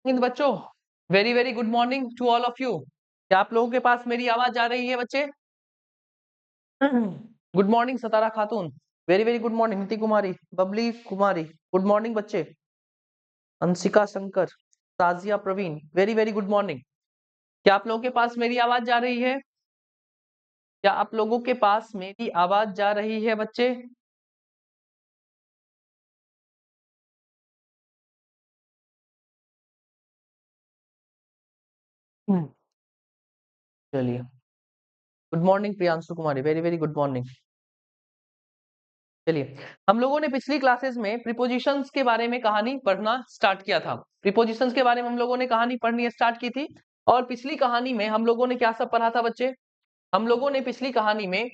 इन बच्चों, very very good morning to all of you. क्या आप लोगों के पास मेरी आवाज आ रही है बच्चे? गुड मॉर्निंग सतारा खातून, very very good morning. Niti Kumari, Babli Kumari, good morning बच्चे। Anshika Shankar, Tajiya Praveen, very very good morning. क्या आप लोगों के पास मेरी आवाज जा रही है? क्या आप लोगों के पास मेरी आवाज जा रही है बच्चे? चलिए, गुड मॉर्निंग प्रियांशु कुमारी, वेरी वेरी गुड मॉर्निंग। चलिए, हम लोगों ने पिछली क्लासेस में प्रीपोजिशंस के बारे में कहानी पढ़ना स्टार्ट किया था। प्रीपोजिशंस के बारे में हम लोगों ने कहानी पढ़नी स्टार्ट की थी। और पिछली कहानी में हम लोगों ने क्या सब पढ़ा था बच्चे? हम लोगों ने पिछली कहानी में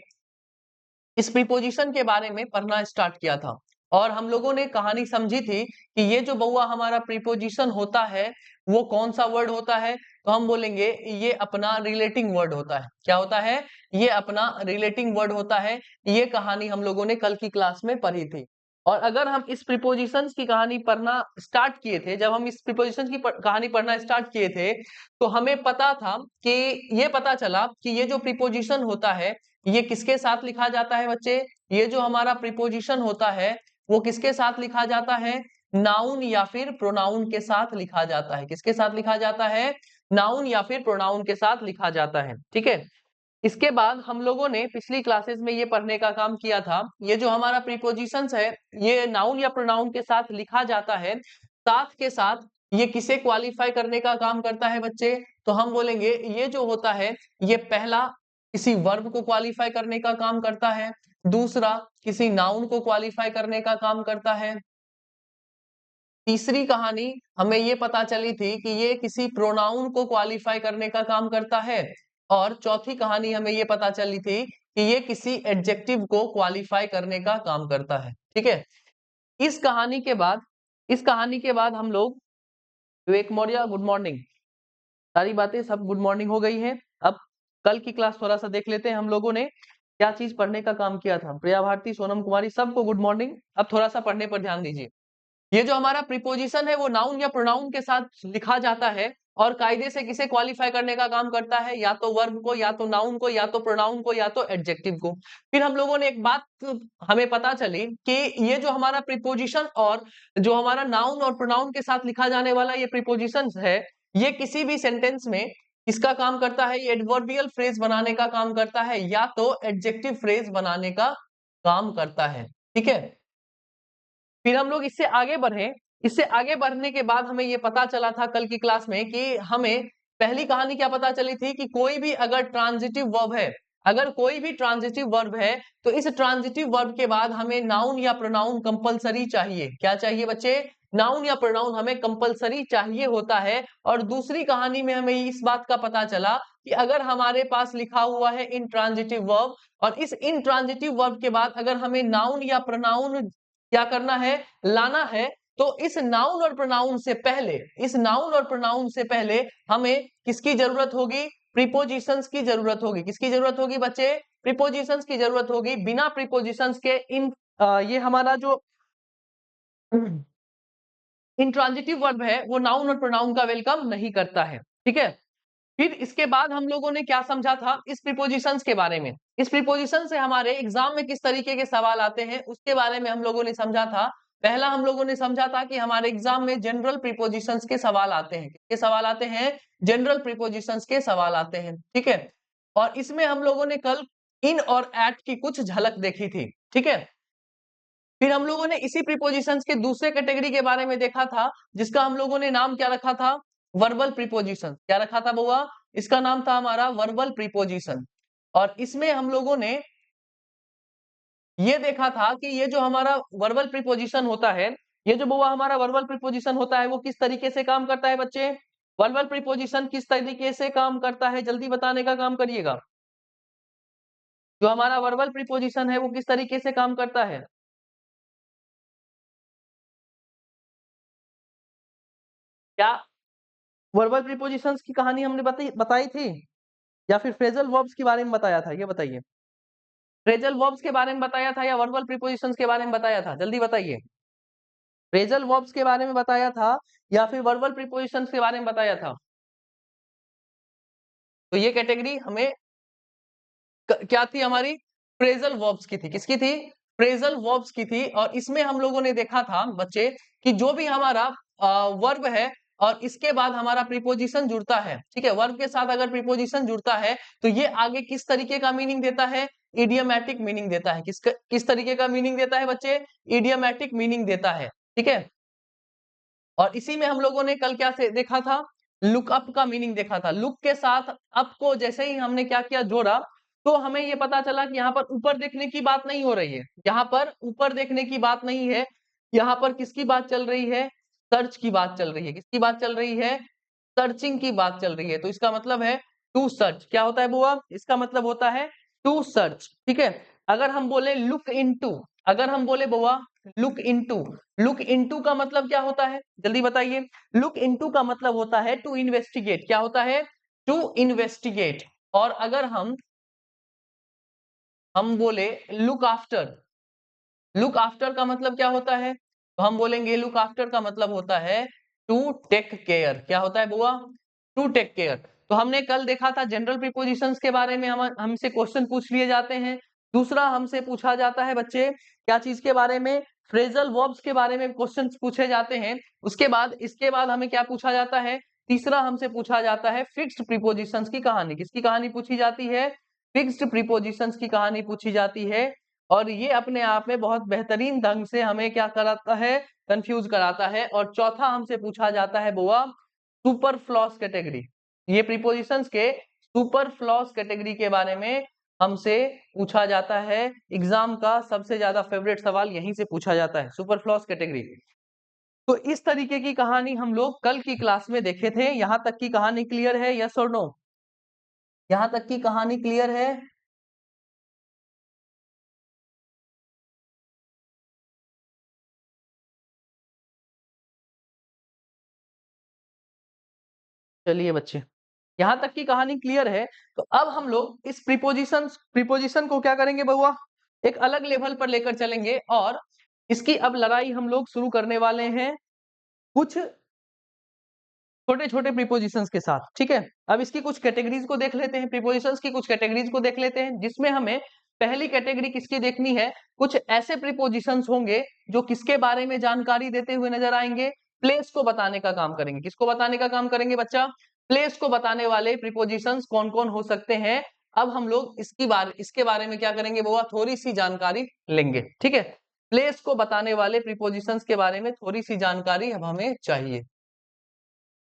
इस प्रीपोजिशन के बारे में पढ़ना स्टार्ट किया था। और हम लोगों ने कहानी समझी थी कि ये जो बउआ हमारा प्रीपोजिशन होता है वो कौन सा वर्ड होता है? तो हम बोलेंगे ये अपना रिलेटिंग वर्ड होता है। क्या होता है? ये अपना रिलेटिंग वर्ड होता है। ये कहानी हम लोगों ने कल की क्लास में पढ़ी थी। और अगर हम इस प्रीपोजिशंस की कहानी पढ़ना स्टार्ट किए थे, जब हम इस प्रीपोजिशन की कहानी पढ़ना स्टार्ट किए थे, तो हमें पता था कि ये पता चला कि ये जो प्रीपोजिशन होता है ये किसके साथ लिखा जाता है बच्चे? ये जो हमारा प्रीपोजिशन होता है वो किसके साथ लिखा जाता है? नाउन या फिर प्रोनाउन के साथ लिखा जाता है। किसके साथ लिखा जाता है? नाउन या फिर प्रोनाउन के साथ लिखा जाता है। ठीक है। इसके बाद हम लोगों ने पिछली क्लासेस में ये पढ़ने का काम किया था, ये जो हमारा प्रीपोजिशंस है ये नाउन या प्रोनाउन के साथ लिखा जाता है, साथ के साथ ये किसे क्वालिफाई करने का काम करता है बच्चे? तो हम बोलेंगे ये जो होता है ये पहला किसी वर्ब को क्वालिफाई करने का काम करता है, दूसरा किसी नाउन को क्वालिफाई करने का काम करता है, तीसरी कहानी हमें ये पता चली थी कि ये किसी प्रोनाउन को क्वालिफाई करने का काम करता है, और चौथी कहानी हमें ये पता चली थी कि ये किसी एडजेक्टिव को क्वालिफाई करने का काम करता है। ठीक है। इस कहानी के बाद हम लोग, विवेक मौर्य गुड मॉर्निंग। सारी बातें सब गुड मॉर्निंग हो गई है। अब कल की क्लास थोड़ा सा देख लेते हैं हम लोगों ने क्या चीज पढ़ने का काम किया था। प्रिया भारती, सोनम कुमारी, सबको गुड मॉर्निंग। अब थोड़ा सा पढ़ने पर ध्यान दीजिए। ये जो हमारा प्रीपोजिशन है वो नाउन या प्रोनाउन के साथ लिखा जाता है और कायदे से किसे क्वालिफाई करने का काम करता है? या तो वर्ब को, या तो नाउन को, या तो प्रोनाउन को, या तो एडजेक्टिव को। फिर हम लोगों ने एक बात हमें पता चली कि ये जो हमारा प्रीपोजिशन और जो हमारा नाउन और प्रोनाउन के साथ लिखा जाने वाला ये प्रीपोजिशन है, ये किसी भी सेंटेंस में किसका काम करता है? ये एडवर्बियल फ्रेज बनाने का काम करता है या तो एडजेक्टिव फ्रेज बनाने का काम करता है। ठीक है। फिर हम लोग इससे आगे बढ़े। इससे आगे बढ़ने के बाद हमें ये पता चला था कल की क्लास में कि हमें पहली कहानी क्या पता चली थी कि कोई भी अगर ट्रांजिटिव वर्ब है, अगर कोई भी ट्रांजिटिव वर्ब है तो इस ट्रांजिटिव वर्ब के बाद हमें नाउन या प्रोनाउन कंपलसरी चाहिए। क्या चाहिए बच्चे? नाउन या प्रोनाउन हमें कंपलसरी चाहिए होता है। और दूसरी कहानी में हमें इस बात का पता चला कि अगर हमारे पास लिखा हुआ है इंट्रांजिटिव वर्ब और इस इंट्रांजिटिव वर्ब के बाद अगर हमें नाउन या प्रोनाउन क्या करना है, लाना है, तो इस नाउन और प्रोनाउन से पहले, इस नाउन और प्रोनाउन से पहले हमें किसकी जरूरत होगी? प्रीपोजिशंस की जरूरत होगी। किसकी जरूरत होगी बच्चे? प्रीपोजिशंस की जरूरत होगी। बिना प्रीपोजिशंस के ये हमारा जो इंट्रांजिटिव वर्ब है वो नाउन और प्रोनाउन का वेलकम नहीं करता है। ठीक है। फिर इसके बाद हम लोगों ने क्या समझा था इस प्रीपोजिशंस के बारे में? इस प्रीपोजिशन से हमारे एग्जाम में किस तरीके के सवाल आते हैं उसके बारे में हम लोगों ने समझा था। पहला हम लोगों ने समझा था कि हमारे एग्जाम में जनरल प्रीपोजिशंस के सवाल आते हैं। किसके सवाल आते हैं? जनरल प्रीपोजिशंस के सवाल आते हैं। ठीक है। और इसमें हम लोगों ने कल इन और एट की कुछ झलक देखी थी। ठीक है। फिर हम लोगों ने इसी प्रीपोजिशंस के दूसरे कैटेगरी के बारे में देखा था, जिसका हम लोगों ने नाम क्या रखा था? Verbal preposition. क्या रखा था बुआ? इसका नाम था हमारा वर्बल प्रीपोजिशन। और इसमें हम लोगों ने ये देखा था कि ये जो हमारा वर्बल प्रीपोजिशन होता है, ये जो बुआ हमारा वर्बल प्रीपोजिशन होता है वो किस तरीके से काम करता है बच्चे? वर्बल प्रीपोजिशन किस तरीके से काम करता है जल्दी बताने का काम करिएगा। जो हमारा वर्बल प्रीपोजिशन है वो किस तरीके से काम करता है? क्या वर्बल प्रीपोजिशंस की कहानी हमने बताई थी, या फिर फ्रेजल वर्ब्स के बारे में बताया था? ये बताइए। फ्रेजल वर्ब्स के बारे में बताया था या वर्बल प्रीपोजिशंस के बारे में बताया था? जल्दी बताइए। फ्रेजल वर्ब्स के बारे में बताया था या फिर वर्बल प्रीपोजिशंस के बारे में बताया था? तो ये कैटेगरी हमें क्या थी हमारी? फ्रेजल वर्ब्स की थी। किसकी थी? फ्रेजल वर्ब्स की थी। और इसमें हम लोगों ने देखा था बच्चे कि जो भी हमारा वर्ब है और इसके बाद हमारा प्रीपोजिशन जुड़ता है, ठीक है, वर्ब के साथ अगर प्रीपोजिशन जुड़ता है तो ये आगे किस तरीके का मीनिंग देता है? इडियमेटिक मीनिंग देता है। किस तरीके का मीनिंग देता है बच्चे? इडियमेटिक मीनिंग देता है, ठीक है। और इसी में हम लोगों ने कल क्या से देखा था? लुक अप का मीनिंग देखा था। लुक के साथ अप को जैसे ही हमने क्या किया, जोड़ा, तो हमें ये पता चला कि यहाँ पर ऊपर देखने की बात नहीं हो रही है। यहाँ पर ऊपर देखने की बात नहीं है। यहाँ पर किसकी बात चल रही है? सर्च की बात चल रही है। किसकी बात चल रही है? सर्चिंग की बात चल रही है। तो इसका मतलब है टू सर्च। क्या होता है बुआ? इसका मतलब होता है टू सर्च, ठीक है। अगर हम बोले लुक इनटू, अगर हम बोले बुआ लुक इनटू, लुक इनटू का मतलब क्या होता है? जल्दी बताइए। लुक इनटू का मतलब होता है टू इन्वेस्टिगेट। क्या होता है? To investigate. और अगर हम बोले लुक आफ्टर, लुक आफ्टर का मतलब क्या होता है? तो हम बोलेंगे लुक आफ्टर का मतलब होता है टू टेक केयर। क्या होता है बुआ? To take care. तो हमने कल देखा था जनरल प्रीपोजिशंस के बारे में हमसे क्वेश्चन पूछ लिए जाते हैं। दूसरा हमसे पूछा जाता है बच्चे क्या चीज के बारे में? फ्रेजल वर्ब्स के बारे में क्वेश्चंस पूछे जाते हैं। उसके बाद इसके बाद हमें क्या पूछा जाता है? तीसरा हमसे पूछा जाता है फिक्स्ड प्रीपोजिशंस की कहानी। किसकी कहानी पूछी जाती है? फिक्स्ड प्रीपोजिशंस की कहानी पूछी जाती है। और ये अपने आप में बहुत बेहतरीन ढंग से हमें क्या कराता है? कंफ्यूज कराता है। और चौथा हमसे पूछा जाता है बुआ सुपरफ्लॉस कैटेगरी। ये प्रीपोजिशंस के सुपरफ्लॉस कैटेगरी के बारे में हमसे पूछा जाता है। एग्जाम का सबसे ज्यादा फेवरेट सवाल यहीं से पूछा जाता है, सुपरफ्लॉस कैटेगरी। तो इस तरीके की कहानी हम लोग कल की क्लास में देखे थे। यहां तक की कहानी क्लियर है? यस और नो? यहां तक की कहानी क्लियर है? चलिए बच्चे, यहां तक की कहानी क्लियर है। तो अब हम लोग इस प्रीपोजिशन को क्या करेंगे बउआ? एक अलग लेवल पर लेकर चलेंगे और इसकी अब लड़ाई हम लोग शुरू करने वाले हैं कुछ छोटे छोटे प्रीपोजिशंस के साथ, ठीक है। अब इसकी कुछ कैटेगरीज को देख लेते हैं, प्रीपोजिशंस की कुछ कैटेगरीज को देख लेते हैं, जिसमें हमें पहली कैटेगरी किसकी देखनी है? कुछ ऐसे प्रीपोजिशंस होंगे जो किसके बारे में जानकारी देते हुए नजर आएंगे? प्लेस को बताने का काम करेंगे। किसको बताने का काम करेंगे बच्चा? प्लेस को बताने वाले प्रीपोजिशंस कौन कौन हो सकते हैं? अब हम लोग इसके बारे में क्या करेंगे बुआ? थोड़ी सी जानकारी लेंगे, ठीक है। प्लेस को बताने वाले प्रीपोजिशंस के बारे में थोड़ी सी जानकारी अब हमें चाहिए,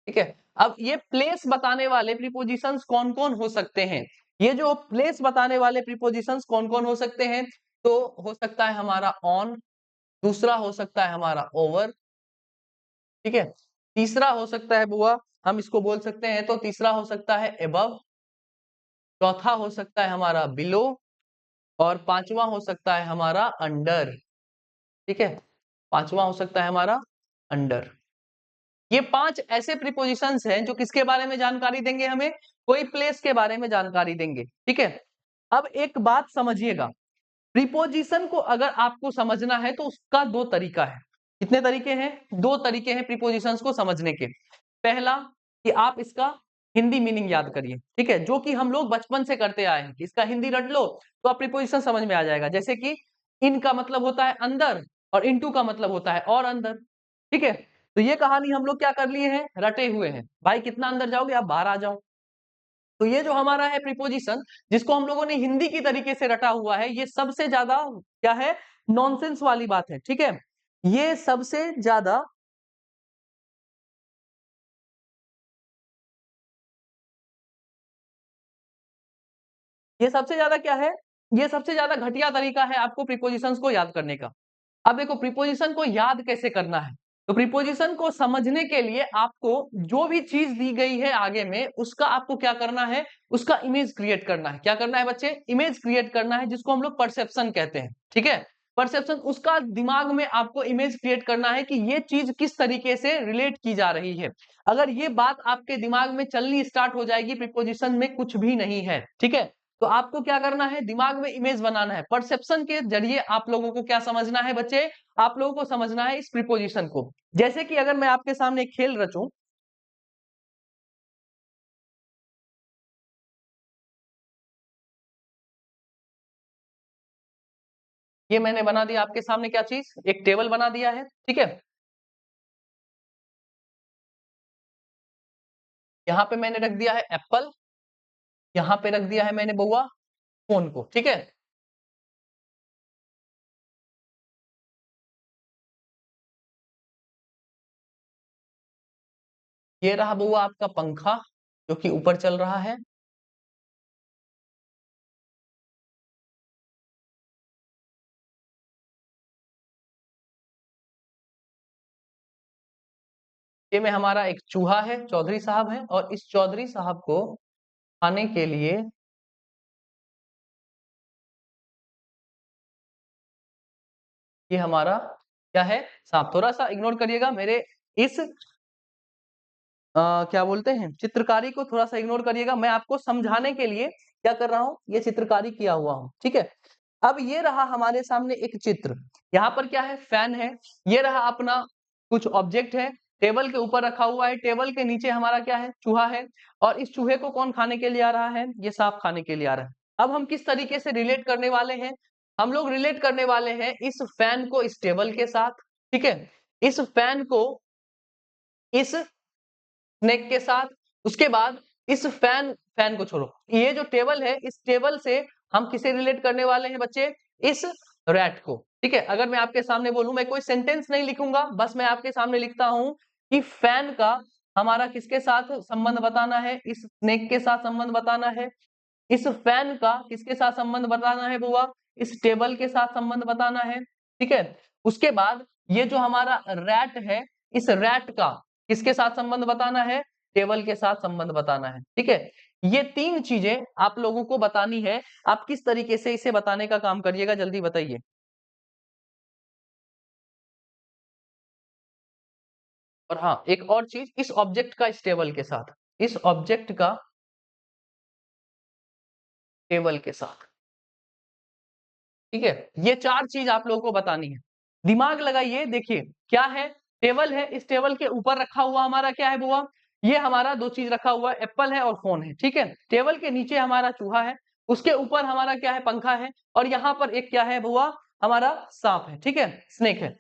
ठीक है। अब ये प्लेस बताने वाले प्रीपोजिशंस कौन कौन हो सकते हैं? ये जो प्लेस बताने वाले प्रीपोजिशंस कौन कौन हो सकते हैं? तो हो सकता है हमारा ऑन, दूसरा हो सकता है हमारा ओवर, ठीक है। तीसरा हो सकता है बुआ, हम इसको बोल सकते हैं तो तीसरा हो सकता है एबव, चौथा हो सकता है हमारा बिलो, और पांचवा हो सकता है हमारा अंडर, ठीक है। पांचवा हो सकता है हमारा अंडर। ये पांच ऐसे प्रीपोजिशंस हैं जो किसके बारे में जानकारी देंगे हमें? कोई प्लेस के बारे में जानकारी देंगे, ठीक है। अब एक बात समझिएगा, प्रीपोजिशन को अगर आपको समझना है तो उसका दो तरीका है। कितने तरीके हैं? दो तरीके हैं प्रीपोजिशंस को समझने के। पहला कि आप इसका हिंदी मीनिंग याद करिए, ठीक है, जो कि हम लोग बचपन से करते आए हैं। इसका हिंदी रट लो तो आप प्रीपोजिशन समझ में आ जाएगा। जैसे कि इन का मतलब होता है अंदर और इनटू का मतलब होता है और अंदर, ठीक है। तो ये कहानी हम लोग क्या कर लिए हैं? रटे हुए हैं। भाई कितना अंदर जाओगे? आप बाहर आ जाओ। तो ये जो हमारा है प्रीपोजिशन, जिसको हम लोगों ने हिंदी की तरीके से रटा हुआ है, ये सबसे ज्यादा क्या है? नॉनसेंस वाली बात है, ठीक है। ये सबसे ज्यादा ये सबसे ज्यादा क्या है? ये सबसे ज्यादा घटिया तरीका है आपको प्रीपोजिशंस को याद करने का। अब देखो प्रीपोजिशन को याद कैसे करना है। तो प्रीपोजिशन को समझने के लिए आपको जो भी चीज दी गई है आगे में, उसका आपको क्या करना है? उसका इमेज क्रिएट करना है। क्या करना है बच्चे? इमेज क्रिएट करना है, जिसको हम लोग परसेप्शन कहते हैं, ठीक है। परसेप्शन, उसका दिमाग में आपको इमेज क्रिएट करना है कि ये चीज किस तरीके से रिलेट की जा रही है। अगर ये बात आपके दिमाग में चलनी स्टार्ट हो जाएगी, प्रीपोजिशन में कुछ भी नहीं है, ठीक है। तो आपको क्या करना है, दिमाग में इमेज बनाना है। परसेप्शन के जरिए आप लोगों को क्या समझना है बच्चे, आप लोगों को समझना है इस प्रीपोजिशन को। जैसे कि अगर मैं आपके सामने एक खेल रचूं, ये मैंने बना दिया आपके सामने क्या चीज, एक टेबल बना दिया है, ठीक है। यहाँ पे मैंने रख दिया है एप्पल, यहाँ पे रख दिया है मैंने बउआ फोन को, ठीक है। ये रहा बउआ आपका पंखा जो कि ऊपर चल रहा है। ये में हमारा एक चूहा है, चौधरी साहब है, और इस चौधरी साहब को खाने के लिए ये हमारा क्या है, सांप। थोड़ा सा इग्नोर करिएगा मेरे इस क्या बोलते हैं, चित्रकारी को थोड़ा सा इग्नोर करिएगा। मैं आपको समझाने के लिए क्या कर रहा हूँ, ये चित्रकारी किया हुआ हूँ, ठीक है। अब ये रहा हमारे सामने एक चित्र, यहाँ पर क्या है, फैन है। ये रहा अपना कुछ ऑब्जेक्ट है, टेबल के ऊपर रखा हुआ है, टेबल के नीचे हमारा क्या है, चूहा है। और इस चूहे को कौन खाने के लिए आ रहा है, ये सांप खाने के लिए आ रहा है। अब हम किस तरीके से रिलेट करने वाले हैं, हम लोग रिलेट करने वाले हैं इस फैन को इस टेबल के साथ, ठीक है। इस फैन को इस स्नेक के साथ, उसके बाद इस फैन, फैन को छोड़ो, ये जो टेबल है, इस टेबल से हम किसे रिलेट करने वाले हैं बच्चे, इस रैट को, ठीक है। अगर मैं आपके सामने बोलूं, मैं कोई सेंटेंस नहीं लिखूंगा, बस मैं आपके सामने लिखता हूं कि फैन का हमारा किसके साथ संबंध बताना है, इस स्नेक के साथ संबंध बताना है। इस फैन का किसके साथ संबंध बताना है बुआ, इस टेबल के साथ संबंध बताना है, ठीक है। उसके बाद ये जो हमारा रैट है, इस रैट का किसके साथ संबंध बताना है, टेबल के साथ संबंध बताना है, ठीक है। ये तीन चीजें आप लोगों को बतानी है। आप किस तरीके से इसे बताने का काम करिएगा, जल्दी बताइए। और हाँ, एक और चीज, इस ऑब्जेक्ट का इस टेबल के साथ, इस ऑब्जेक्ट का टेबल के साथ, ठीक है। ये चार चीज आप लोगों को बतानी है। दिमाग लगाइए, देखिए क्या है, टेबल है, इस टेबल के ऊपर रखा हुआ हमारा क्या है बुआ, ये हमारा दो चीज रखा हुआ है, एप्पल है और फोन है, ठीक है। टेबल के नीचे हमारा चूहा है, उसके ऊपर हमारा क्या है, पंखा है, और यहाँ पर एक क्या है बुआ, हमारा सांप है, ठीक है, स्नेक है।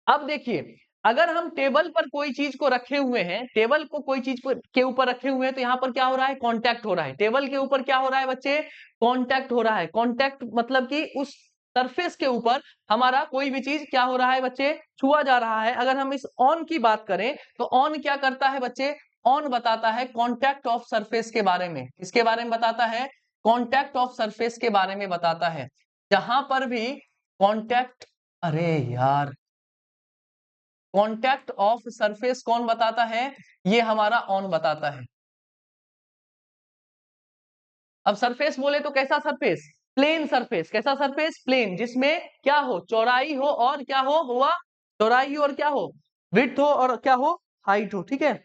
अब देखिए, अगर हम टेबल पर कोई चीज को रखे हुए हैं, टेबल को कोई चीज के ऊपर रखे हुए हैं, तो यहाँ पर क्या हो रहा है, कांटेक्ट हो रहा है। टेबल के ऊपर क्या हो रहा है बच्चे, कांटेक्ट हो रहा है। कांटेक्ट मतलब कि उस सरफेस के ऊपर हमारा कोई भी चीज क्या हो रहा है बच्चे, छुआ जा रहा है। अगर हम इस ऑन की बात करें, तो ऑन क्या करता है बच्चे, ऑन बताता है कांटेक्ट ऑफ सरफेस के बारे में। किसके बारे में बताता है, कांटेक्ट ऑफ सरफेस के बारे में बताता है। जहां पर भी कांटेक्ट, अरे यार, कांटेक्ट ऑफ सरफेस कौन बताता है, ये हमारा ऑन बताता है। अब सरफेस बोले तो कैसा सरफेस, प्लेन सरफेस। कैसा सरफेस, प्लेन, जिसमें क्या हो, चौड़ाई हो और क्या हो हुआ, चौड़ाई हो और क्या हो, विड्थ हो और क्या हो, हाइट हो, ठीक है।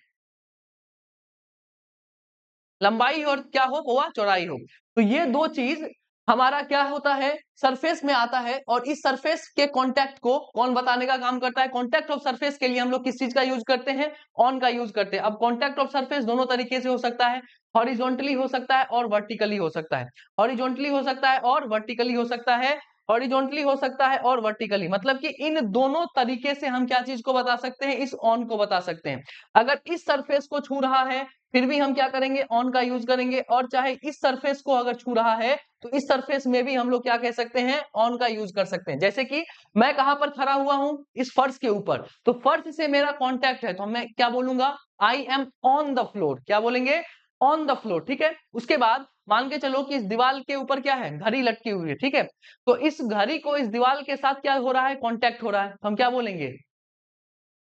लंबाई और क्या हो हुआ, चौड़ाई हो। तो ये दो चीज हमारा क्या होता है, सरफेस में आता है। और इस सरफेस के कांटेक्ट को कौन बताने का काम करता है, कांटेक्ट ऑफ सरफेस के लिए हम लोग किस चीज का यूज करते हैं, ऑन का यूज करते हैं। अब कांटेक्ट ऑफ सरफेस दोनों तरीके से हो सकता है, हॉरिजॉन्टली हो सकता है और वर्टिकली हो सकता है। हॉरिजॉन्टली हो सकता है और वर्टिकली हो सकता है, हॉरिजॉन्टली हो सकता है और वर्टिकली, मतलब कि इन दोनों तरीके से हम क्या चीज को बता सकते हैं, इस ऑन को बता सकते हैं। अगर इस सरफेस को छू रहा है, फिर भी हम क्या करेंगे, ऑन का यूज करेंगे। और चाहे इस सरफेस को अगर छू रहा है, तो इस सरफेस में भी हम लोग क्या कह सकते हैं, ऑन का यूज कर सकते हैं। जैसे कि मैं कहां पर खड़ा हुआ हूं, इस फर्श के ऊपर, तो फर्श से मेरा कांटेक्ट है, तो मैं क्या बोलूंगा, I am on the floor. क्या बोलेंगे, ऑन द फ्लोर, ठीक है। उसके बाद मान के चलो कि इस दीवार के ऊपर क्या है, घड़ी लटकी हुई है, ठीक है। तो इस घड़ी को इस दीवार के साथ क्या हो रहा है, कांटेक्ट हो रहा है, तो हम क्या बोलेंगे,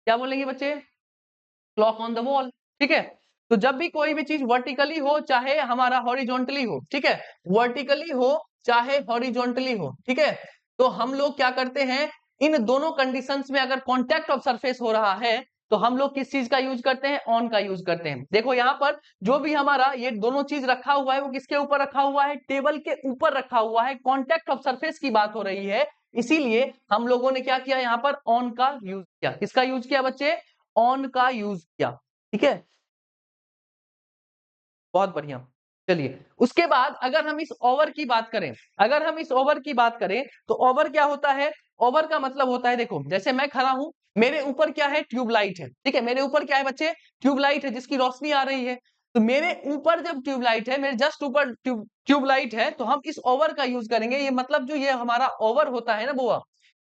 क्या बोलेंगे बच्चे, क्लॉक ऑन द वॉल, ठीक है। तो जब भी कोई भी चीज वर्टिकली हो चाहे हमारा हॉरिजॉन्टली हो, ठीक है, वर्टिकली हो चाहे हॉरिजॉन्टली हो, ठीक है, तो हम लोग क्या करते हैं, इन दोनों कंडीशंस में अगर कांटेक्ट ऑफ सरफेस हो रहा है, तो हम लोग किस चीज का यूज करते हैं? ऑन का यूज करते हैं। देखो यहाँ पर जो भी हमारा ये दोनों चीज रखा हुआ है वो किसके ऊपर रखा हुआ है? टेबल के ऊपर रखा हुआ है। कॉन्टेक्ट ऑफ सरफेस की बात हो रही है, इसीलिए हम लोगों ने क्या किया? यहाँ पर ऑन का यूज किया। किसका यूज किया बच्चे? ऑन का यूज किया। ठीक है, बहुत बढ़िया। चलिए, उसके बाद अगर हम इस ओवर की बात करें, अगर हम इस ओवर की बात करें तो ओवर क्या होता है? ओवर का मतलब होता है, देखो जैसे मैं खड़ा हूं, मेरे ऊपर क्या है? ट्यूबलाइट है। ठीक है, मेरे ऊपर क्या है बच्चे? ट्यूबलाइट है जिसकी रोशनी आ रही है। तो मेरे ऊपर जब ट्यूबलाइट है, मेरे जस्ट ऊपर ट्यूबलाइट है, तो हम इस ओवर का यूज करेंगे। ये मतलब जो ये हमारा ओवर होता है ना बुआ,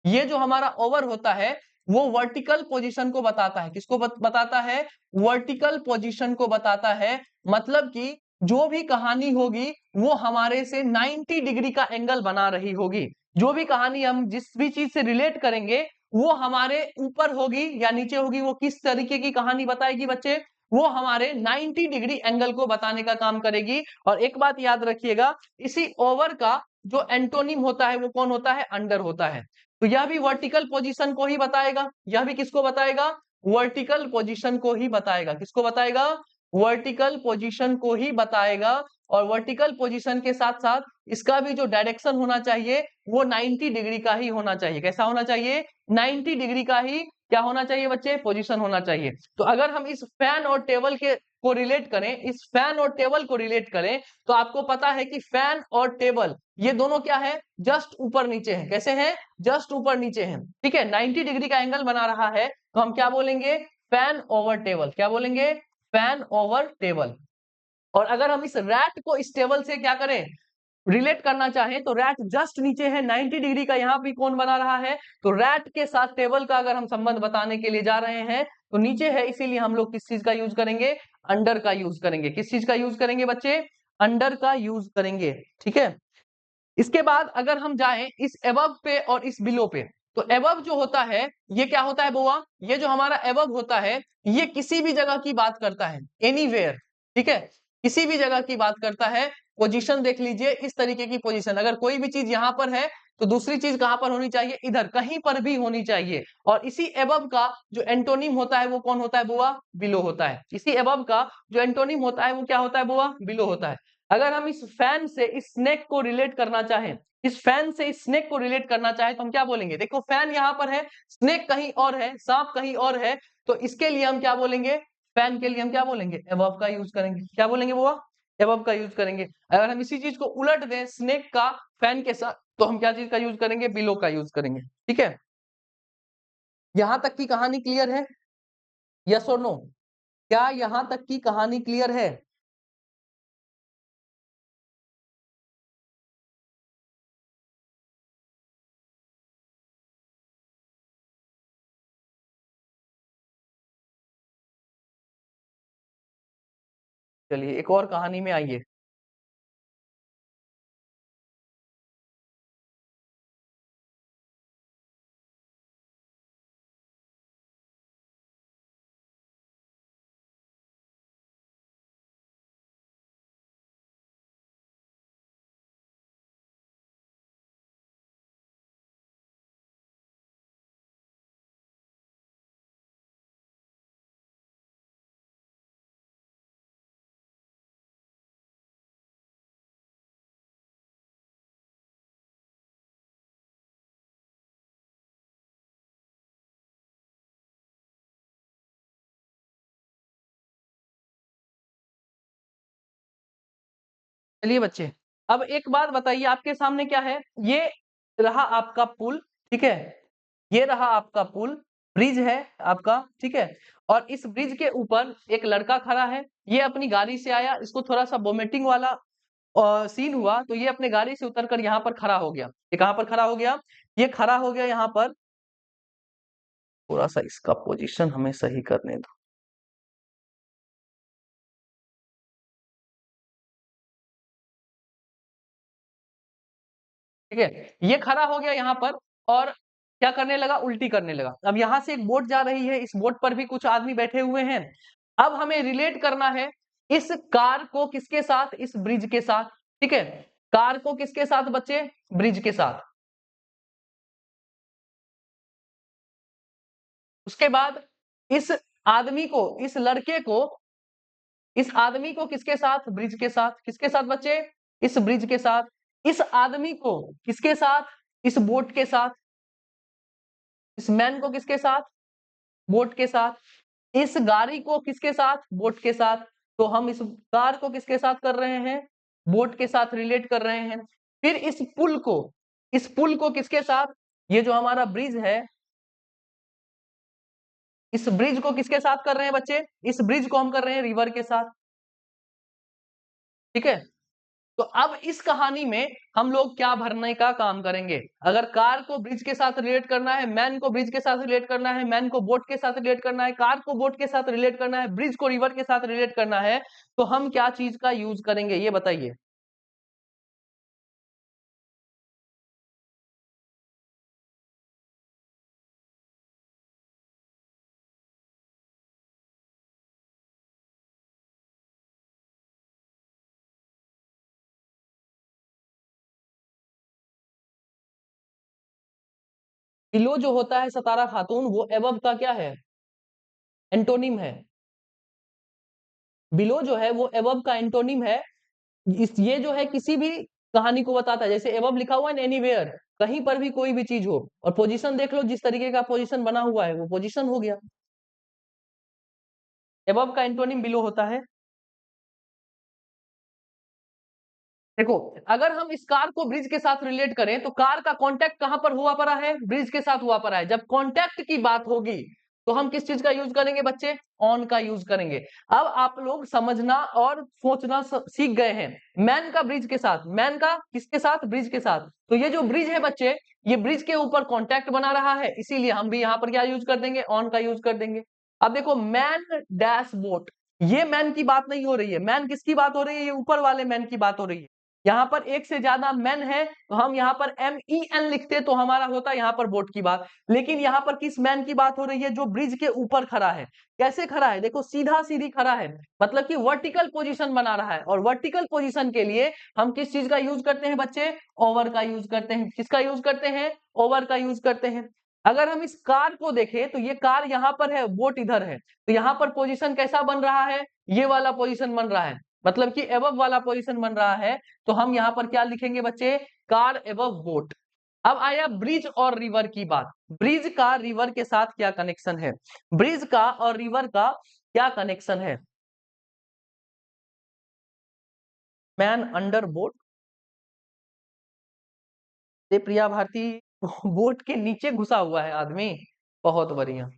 ये जो हमारा ओवर होता है वो वर्टिकल पोजीशन को बताता है। किसको बताता है? वर्टिकल पोजीशन को बताता है। मतलब कि जो भी कहानी होगी वो हमारे से 90 डिग्री का एंगल बना रही होगी। जो भी कहानी हम जिस भी चीज से रिलेट करेंगे वो हमारे ऊपर होगी या नीचे होगी, वो किस तरीके की कहानी बताएगी बच्चे? वो हमारे 90 डिग्री एंगल को बताने का काम करेगी। और एक बात याद रखिएगा, इसी ओवर का जो एंटोनिम होता है वो कौन होता है? अंडर होता है। तो यह भी वर्टिकल पोजीशन को ही बताएगा। यह भी किसको बताएगा? वर्टिकल पोजीशन को ही बताएगा। किसको बताएगा? वर्टिकल पोजीशन को ही बताएगा। और वर्टिकल पोजीशन के साथ साथ इसका भी जो डायरेक्शन होना चाहिए वो 90 डिग्री का ही होना चाहिए। कैसा होना चाहिए? 90 डिग्री का ही क्या होना चाहिए बच्चे? पोजीशन होना चाहिए। तो अगर हम इस फैन और टेबल के को रिलेट करें, इस फैन और टेबल को रिलेट करें, तो आपको पता है कि फैन और टेबल ये दोनों क्या है? जस्ट ऊपर नीचे है। कैसे हैं? जस्ट ऊपर नीचे हैं। ठीक है, 90 डिग्री का एंगल बना रहा है, तो हम क्या बोलेंगे? Fan over table. क्या बोलेंगे? Fan over table. और अगर हम इस रैट को इस टेबल से क्या करें? रिलेट करना चाहें, तो रैट जस्ट नीचे है, 90 डिग्री का यहाँ भी कौन बना रहा है? तो रैट के साथ टेबल का अगर हम संबंध बताने के लिए जा रहे हैं तो नीचे है, इसीलिए हम लोग किस चीज का यूज करेंगे? अंडर का यूज करेंगे। किस चीज का यूज करेंगे बच्चे? अंडर का यूज करेंगे। ठीक है, इसके बाद अगर हम जाएं इस एबव पे और इस बिलो पे, तो एबव जो होता है ये क्या होता है बुआ? ये जो हमारा एबव होता है ये किसी भी जगह की बात करता है, एनीवेयर। ठीक है, किसी भी जगह की बात करता है। पोजीशन देख लीजिए, इस तरीके की पोजीशन, अगर कोई भी चीज यहां पर है तो दूसरी चीज कहां पर होनी चाहिए? इधर कहीं पर भी होनी चाहिए। और इसी एबव का जो एंटोनिम होता है वो कौन होता है बुआ? बिलो होता है। इसी एबव का जो एंटोनिम होता है वो क्या होता है बुआ? बिलो होता है। अगर हम इस फैन से इस स्नेक को रिलेट करना चाहें, इस फैन से इस स्नेक को रिलेट करना चाहें, तो हम क्या बोलेंगे? देखो फैन यहां पर है, स्नेक कहीं और है, सांप कहीं और है, तो इसके लिए हम क्या बोलेंगे? फैन के लिए हम क्या बोलेंगे? एबव का यूज करेंगे। क्या बोलेंगे बुआ? एबव का यूज करेंगे। अगर हम इसी चीज को उलट दें स्नेक का फैन के साथ, तो हम क्या चीज का यूज करेंगे? बिलो का यूज करेंगे। ठीक है, यहां तक की कहानी क्लियर है? यस और नो? क्या यहां तक की कहानी क्लियर है? चलिए एक और कहानी में आइए। चलिए बच्चे, अब एक बात बताइए, आपके सामने क्या है? ये रहा आपका पुल। ठीक है, ये रहा आपका पुल, ब्रिज है आपका। ठीक है, और इस ब्रिज के ऊपर एक लड़का खड़ा है। ये अपनी गाड़ी से आया, इसको थोड़ा सा वोमिटिंग वाला सीन हुआ, तो ये अपने गाड़ी से उतरकर यहाँ पर खड़ा हो गया। ये कहाँ पर खड़ा हो गया? ये खड़ा हो गया यहाँ पर। थोड़ा सा इसका पोजीशन हमें सही करने दो। ठीक है, ये खड़ा हो गया यहाँ पर और क्या करने लगा? उल्टी करने लगा। अब यहाँ से एक बोट जा रही है, इस बोट पर भी कुछ आदमी बैठे हुए हैं। अब हमें रिलेट करना है इस कार को किसके साथ? इस ब्रिज के साथ। ठीक है, कार को किसके साथ बच्चे? ब्रिज के साथ। उसके बाद इस आदमी को, इस लड़के को, इस आदमी को किसके साथ? ब्रिज के साथ। किसके साथ बच्चे? इस ब्रिज के साथ। इस आदमी को किसके साथ? इस बोट के साथ। इस मैन को किसके साथ? बोट के साथ। इस गाड़ी को किसके साथ? बोट के साथ। तो हम इस कार को किसके साथ कर रहे हैं? बोट के साथ रिलेट कर रहे हैं। फिर इस पुल को किसके साथ? ये जो हमारा ब्रिज है, इस ब्रिज को किसके साथ कर रहे हैं बच्चे? इस ब्रिज को हम कर रहे हैं रिवर के साथ। ठीक है, तो अब इस कहानी में हम लोग क्या भरने का काम करेंगे? अगर कार को ब्रिज के साथ रिलेट करना है, मैन को ब्रिज के साथ रिलेट करना है, मैन को बोट के साथ रिलेट करना है, कार को बोट के साथ रिलेट करना है, ब्रिज को रिवर के साथ रिलेट करना है, तो हम क्या चीज का यूज करेंगे ये बताइए। बिलो जो होता है सतारा खातून, वो एबव का क्या है? एंटोनिम है। बिलो जो है वो एबव का एंटोनिम है। ये जो है किसी भी कहानी को बताता है, जैसे एबव लिखा हुआ है एनीवेयर, कहीं पर भी कोई भी चीज हो, और पोजीशन देख लो, जिस तरीके का पोजीशन बना हुआ है वो पोजीशन हो गया। एबव का एंटोनिम बिलो होता है। देखो, अगर हम इस कार को ब्रिज के साथ रिलेट करें तो कार का कांटेक्ट कहां पर हुआ पड़ा है? ब्रिज के साथ हुआ पड़ा है। जब कांटेक्ट की बात होगी तो हम किस चीज का यूज करेंगे बच्चे? ऑन का यूज करेंगे। अब आप लोग समझना और सोचना सीख गए हैं। मैन का ब्रिज के साथ, मैन का किसके साथ? ब्रिज के साथ। तो ये जो ब्रिज है बच्चे, ये ब्रिज के ऊपर कांटेक्ट बना रहा है, इसीलिए हम भी यहाँ पर क्या यूज कर देंगे? ऑन का यूज कर देंगे। अब देखो, मैन डैश बोट, ये मैन की बात नहीं हो रही है। मैन किसकी बात हो रही है? ये ऊपर वाले मैन की बात हो रही है। यहाँ पर एक से ज्यादा मैन है, तो हम यहाँ पर MEN लिखते तो हमारा होता यहाँ पर बोट की बात। लेकिन यहाँ पर किस मैन की बात हो रही है? जो ब्रिज के ऊपर खड़ा है। कैसे खड़ा है? देखो, सीधा सीधी खड़ा है, मतलब कि वर्टिकल पोजीशन बना रहा है। और वर्टिकल पोजीशन के लिए हम किस चीज का यूज करते हैं बच्चे? ओवर का यूज करते हैं। किसका यूज करते हैं? ओवर का यूज करते हैं। अगर हम इस कार को देखें तो ये कार यहाँ पर है, बोट इधर है, तो यहाँ पर पोजीशन कैसा बन रहा है? ये वाला पोजीशन बन रहा है, मतलब कि एबव वाला पोजीशन बन रहा है। तो हम यहाँ पर क्या लिखेंगे बच्चे? Car above boat. अब आया ब्रिज और रिवर की बात। ब्रिज का रिवर के साथ क्या कनेक्शन है? ब्रिज का और रिवर का क्या कनेक्शन है? Man under boat. ये प्रिया भारती, बोट के नीचे घुसा हुआ है आदमी। बहुत बढ़िया।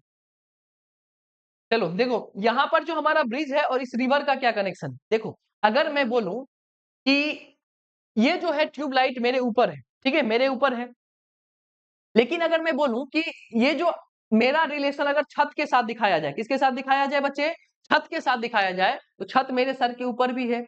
चलो देखो, यहां पर जो हमारा ब्रिज है और इस रिवर का क्या कनेक्शन? देखो, अगर मैं बोलूं कि ये जो है ट्यूबलाइट मेरे ऊपर है, ठीक है, मेरे ऊपर है, लेकिन अगर मैं बोलूं कि ये जो मेरा रिलेशन अगर छत के साथ दिखाया जाए, किसके साथ दिखाया जाए बच्चे? छत के साथ दिखाया जाए, तो छत मेरे सर के ऊपर भी है,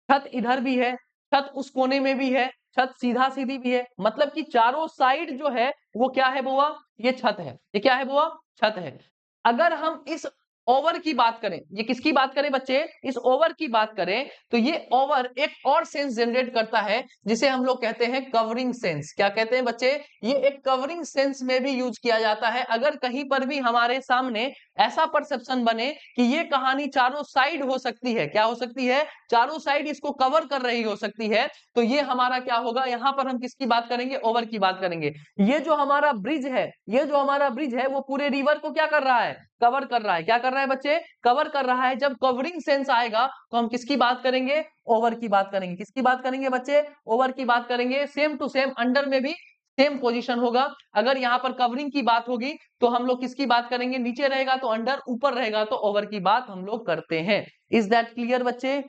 छत इधर भी है, छत उस कोने में भी है, छत सीधा सीधी भी है, मतलब कि चारों साइड जो है वो क्या है बुआ? ये छत है। ये क्या है बुआ? छत है। अगर हम इस ओवर की बात करें, ये किसकी बात करें बच्चे? इस ओवर की बात करें, तो ये ओवर एक और सेंस जनरेट करता है, जिसे हम लोग कहते हैं कवरिंग सेंस। क्या कहते हैं बच्चे? ये एक कवरिंग सेंस में भी यूज किया जाता है। अगर कहीं पर भी हमारे सामने ऐसा परसेप्शन बने कि ये कहानी चारों साइड हो सकती है, क्या हो सकती है? चारों साइड इसको कवर कर रही हो सकती है, तो ये हमारा क्या होगा? यहां पर हम किसकी बात करेंगे? ओवर की बात करेंगे। ये जो हमारा ब्रिज है, ये जो हमारा ब्रिज है, वो पूरे रिवर को क्या कर रहा है? कवर कर रहा है। क्या कर रहा है बच्चे? कवर कर रहा है। जब कवरिंग सेंस आएगा तो हम किसकी बात करेंगे? ओवर की बात करेंगे। किसकी बात करेंगे बच्चे? ओवर की बात करेंगे। सेम टू सेम अंडर में भी सेम पोजीशन होगा। अगर यहाँ पर कवरिंग की बात होगी तो हम लोग किसकी बात करेंगे? नीचे रहेगा तो अंडर, ऊपर रहेगा तो ओवर की बात हम लोग करते हैं। इज दैट क्लियर बच्चे?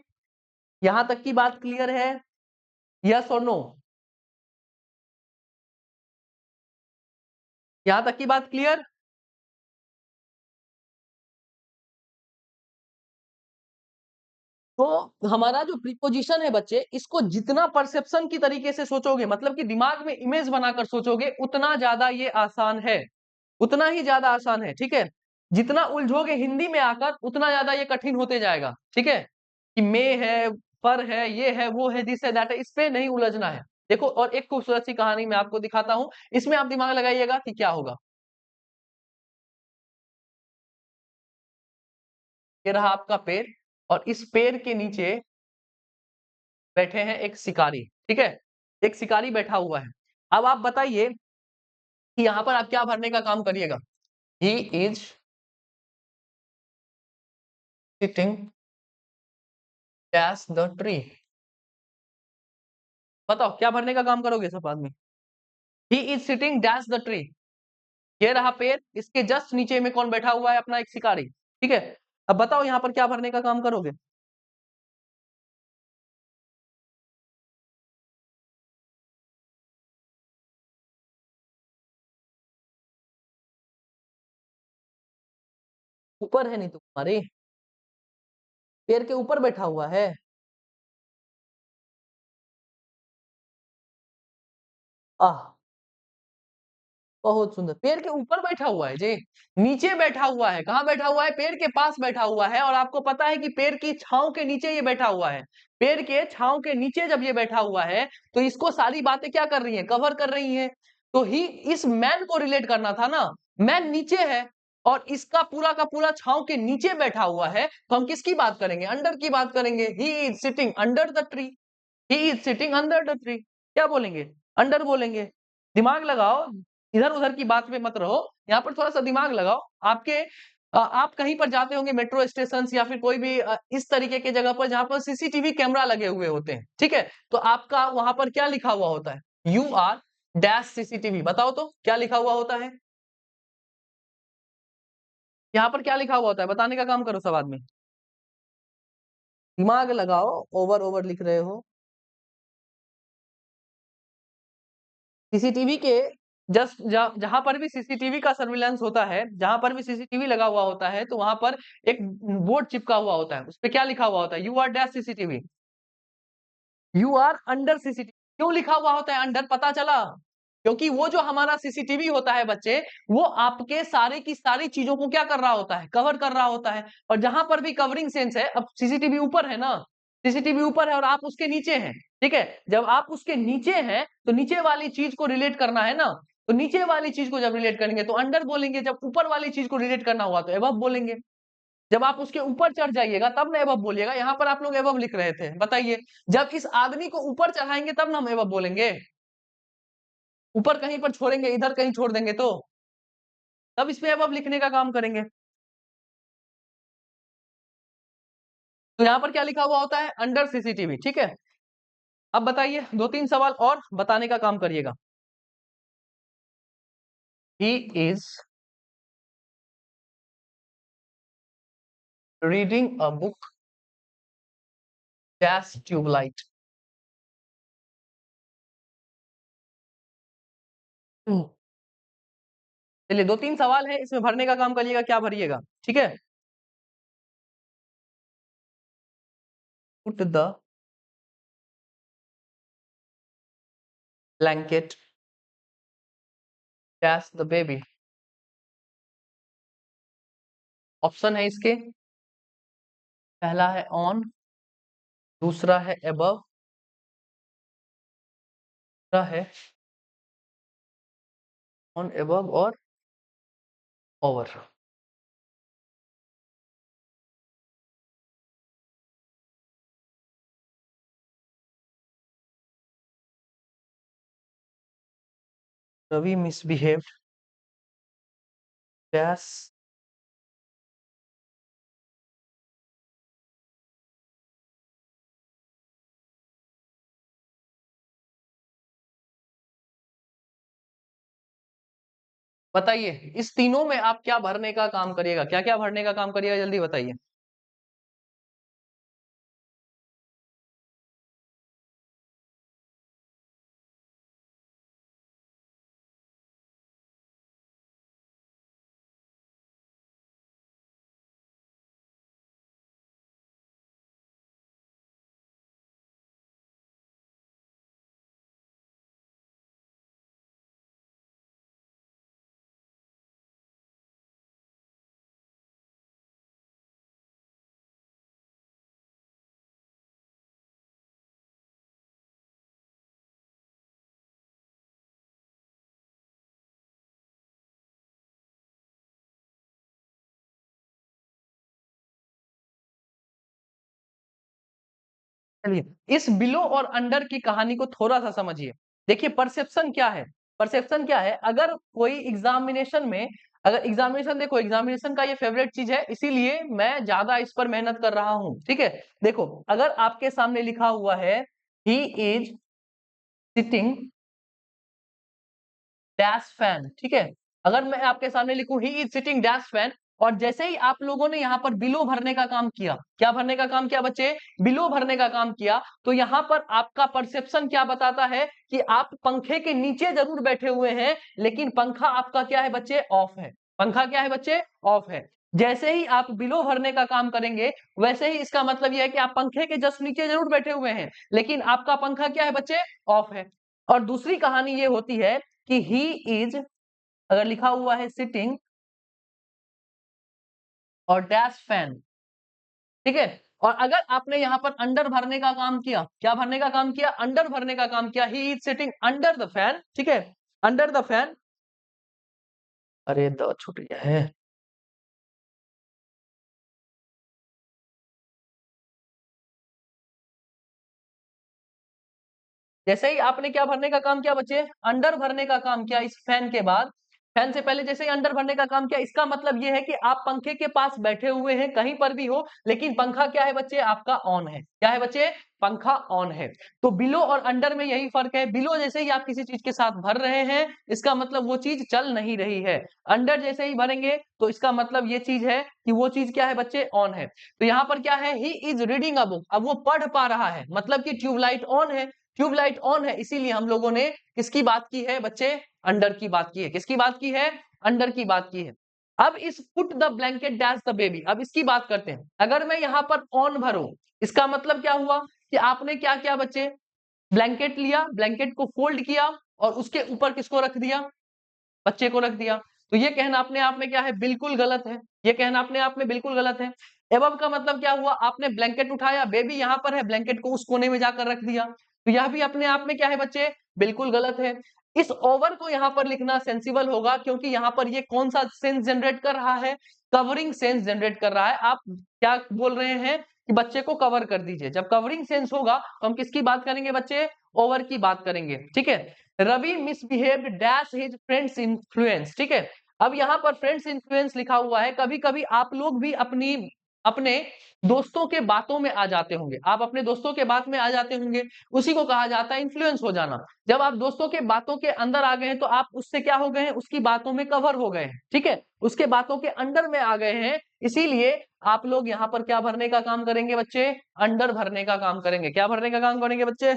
यहां तक की बात क्लियर है? यस और नो? यहां तक की बात क्लियर? तो हमारा जो प्रीपोजिशन है बच्चे, इसको जितना परसेप्शन की तरीके से सोचोगे, मतलब कि दिमाग में इमेज बनाकर सोचोगे, उतना ज्यादा ये आसान है, उतना ही ज्यादा आसान है। ठीक है, जितना उलझोगे हिंदी में आकर, उतना ज्यादा ये कठिन होते जाएगा। ठीक है, कि मे है, पर है, ये है, वो है, दिस है, दैट है, इस पे नहीं उलझना है। देखो, और एक खूबसूरत सी कहानी मैं आपको दिखाता हूं, इसमें आप दिमाग लगाइएगा कि क्या होगा। ये रहा आपका पेड़ और इस पेड़ के नीचे बैठे हैं एक शिकारी, ठीक है? एक शिकारी बैठा हुआ है। अब आप बताइए कि यहाँ पर आप क्या भरने का काम करिएगा? He is sitting dash the tree. बताओ क्या भरने का काम करोगे सब आदमी? He is sitting dash the tree. ये रहा पेड़, इसके जस्ट नीचे में कौन बैठा हुआ है? अपना एक शिकारी, ठीक है? अब बताओ यहाँ पर क्या भरने का काम करोगे? ऊपर है नहीं तुम्हारे, पेड़ के ऊपर बैठा हुआ है। आह, बहुत सुंदर। पेड़ के ऊपर बैठा हुआ है जी, नीचे बैठा हुआ है। कहाँ बैठा हुआ है? पेड़ के पास बैठा हुआ है। और आपको पता है कि पेड़ की छांव के नीचे ये बैठा हुआ है। पेड़ के छांव के नीचे जब ये बैठा हुआ है तो इसको सारी बातें क्या कर रही हैं? कवर कर रही हैं। तो ही, इस मैन को रिलेट करना था ना। मैन नीचे है और इसका पूरा का पूरा छांव के नीचे बैठा हुआ है, तो हम किसकी बात करेंगे? अंडर की बात करेंगे। He is sitting under the tree. He is sitting under the tree. क्या बोलेंगे? अंडर बोलेंगे। दिमाग लगाओ, इधर उधर की बात में मत रहो, यहाँ पर थोड़ा सा दिमाग लगाओ। आप कहीं पर जाते होंगे मेट्रो स्टेशन या फिर कोई भी इस तरीके की जगह पर जहां पर सीसीटीवी कैमरा लगे हुए होते हैं, ठीक है? तो आपका वहां पर क्या लिखा हुआ होता है? You are dash CCTV. बताओ तो क्या लिखा हुआ होता है? यहाँ पर क्या लिखा हुआ होता है? बताने का काम करो सब आदमी। दिमाग लगाओ, ओवर ओवर लिख रहे हो। सीसीटीवी के जस्ट जहां पर भी सीसीटीवी का सर्विलांस होता है, जहां पर भी सीसीटीवी लगा हुआ होता है, तो वहां पर एक बोर्ड चिपका हुआ होता है। उस पे क्या लिखा हुआ होता है? You are dash CCTV. You are under CCTV. क्यों लिखा हुआ होता है अंडर? पता चला? क्योंकि वो जो हमारा सीसीटीवी होता है बच्चे, वो आपके सारे की सारी चीजों को क्या कर रहा होता है? कवर कर रहा होता है। और जहां पर भी कवरिंग सेंस है, अब सीसीटीवी ऊपर है ना, सीसीटीवी ऊपर है और आप उसके नीचे हैं, ठीक है? जब आप उसके नीचे हैं तो नीचे वाली चीज को रिलेट करना है ना। तो नीचे वाली चीज को जब रिलेट करेंगे तो अंडर बोलेंगे, जब ऊपर वाली चीज को रिलेट करना हुआ तो एबव बोलेंगे। जब आप उसके ऊपर चढ़ जाइएगा तब ना एबव बोलिएगा। यहाँ पर आप लोग एबव लिख रहे थे, बताइए। जब इस आदमी को ऊपर चढ़ाएंगे तब ना हम एबव बोलेंगे। ऊपर कहीं पर छोड़ेंगे, इधर कहीं छोड़ देंगे तो तब इसमें एबव लिखने का काम करेंगे। तो यहाँ पर क्या लिखा हुआ होता है? अंडर सीसीटीवी, ठीक है? अब बताइए, दो तीन सवाल और बताने का काम करिएगा। He is reading a book dash tube light. चलिए, दो तीन सवाल है, इसमें भरने का काम करिएगा। क्या भरिएगा? ठीक है? Put the blanket dash the baby. Option है इसके, पहला है ऑन, दूसरा है अबव, तीसरा है ऑन अबव और ओवर। Ravi misbehaved dash. बताइए, इस तीनों में आप क्या भरने का काम करिएगा? क्या क्या भरने का काम करिएगा? जल्दी बताइए। चलिए इस बिलो और अंडर की कहानी को थोड़ा सा समझिए। देखिए परसेप्शन क्या है, परसेप्शन क्या है, अगर कोई एग्जामिनेशन में, अगर एग्जामिनेशन, देखो एग्जामिनेशन का ये फेवरेट चीज है, इसीलिए मैं ज्यादा इस पर मेहनत कर रहा हूं, ठीक है। देखो अगर आपके सामने लिखा हुआ है he is sitting dash fan, ठीक है, अगर मैं आपके सामने लिखूं he is sitting dash fan, और जैसे ही आप लोगों ने यहाँ पर बिलो भरने का काम किया, क्या भरने का काम किया बच्चे, बिलो भरने का काम किया, तो यहाँ पर आपका परसेप्शन क्या बताता है कि आप पंखे के नीचे जरूर बैठे हुए हैं, लेकिन पंखा आपका क्या है बच्चे, ऑफ है। पंखा क्या है बच्चे, ऑफ है। जैसे ही आप बिलो भरने का काम करेंगे, वैसे ही इसका मतलब यह है कि आप पंखे के जस्ट नीचे जरूर बैठे हुए हैं, लेकिन आपका पंखा क्या है बच्चे, ऑफ है। और दूसरी कहानी ये होती है कि ही इज, अगर लिखा हुआ है सिटिंग और डैश फैन, ठीक है, और अगर आपने यहां पर अंडर भरने का काम किया, क्या भरने का काम किया, अंडर भरने का काम किया, he is sitting under the fan, ठीक है, अंडर द फैन, अरे द छूट गया है, जैसे ही आपने क्या भरने का काम किया बच्चे, अंडर भरने का काम किया इस फैन के बाद, फैन से पहले जैसे ही अंडर भरने का काम किया, इसका मतलब ये है कि आप पंखे के पास बैठे हुए हैं कहीं पर भी हो, लेकिन पंखा क्या है बच्चे, आपका ऑन है, क्या है बच्चे, पंखा ऑन है। तो बिलो और अंडर में यही फर्क है, बिलो जैसे ही आप किसी चीज के साथ भर रहे हैं, इसका मतलब वो चीज चल नहीं रही है, अंडर जैसे ही भरेंगे तो इसका मतलब ये चीज है कि वो चीज क्या है बच्चे, ऑन है। तो यहाँ पर क्या है, ही इज रीडिंग अ बुक, अब वो पढ़ पा रहा है, मतलब कि ट्यूबलाइट ऑन है, ट्यूबलाइट ऑन है, इसीलिए हम लोगों ने किसकी बात की है बच्चे, अंडर की बात की है, किसकी बात की है, अंडर की बात की है। अब इस put the blanket dash the baby, अब इसकी बात करते हैं। अगर मैं यहाँ पर ऑन भरूं, इसका मतलब क्या हुआ कि आपने क्या किया बच्चे, ब्लैंकेट लिया, ब्लैंकेट को फोल्ड किया और उसके ऊपर किसको रख दिया, बच्चे को रख दिया। तो ये कहना अपने आप में क्या है, बिल्कुल गलत है, ये कहना अपने आप में बिल्कुल गलत है। एबव का मतलब क्या हुआ, आपने ब्लैंकेट उठाया, बेबी यहाँ पर है, ब्लैंकेट को उस कोने में जाकर रख दिया, तो यह भी अपने आप में क्या है बच्चे, बिल्कुल गलत है। इस ओवर को यहाँ पर लिखना सेंसिबल होगा, क्योंकि यहाँ पर ये कौन सा सेंस जनरेट कर रहा है, कवरिंग सेंस जनरेट कर रहा है। आप क्या बोल रहे हैं कि बच्चे को कवर कर दीजिए, जब कवरिंग सेंस होगा तो हम किसकी बात करेंगे बच्चे, ओवर की बात करेंगे, ठीक है। Ravi misbehaved dash his friends influence, ठीक है। अब यहाँ पर फ्रेंड्स इन्फ्लुएंस लिखा हुआ है, कभी कभी आप लोग भी अपनी अपने दोस्तों के बातों में आ जाते होंगे, आप अपने दोस्तों के बात में आ जाते होंगे, उसी को कहा जाता है इन्फ्लुएंस हो जाना। जब आप दोस्तों के बातों के अंदर आ गए हैं, तो आप उससे क्या हो गए हैं, उसकी बातों में कवर हो गए हैं, ठीक है, उसके बातों के अंडर में आ गए हैं, इसीलिए आप लोग यहाँ पर क्या भरने का काम करेंगे बच्चे, अंडर भरने का काम करेंगे, क्या भरने का काम करेंगे बच्चे,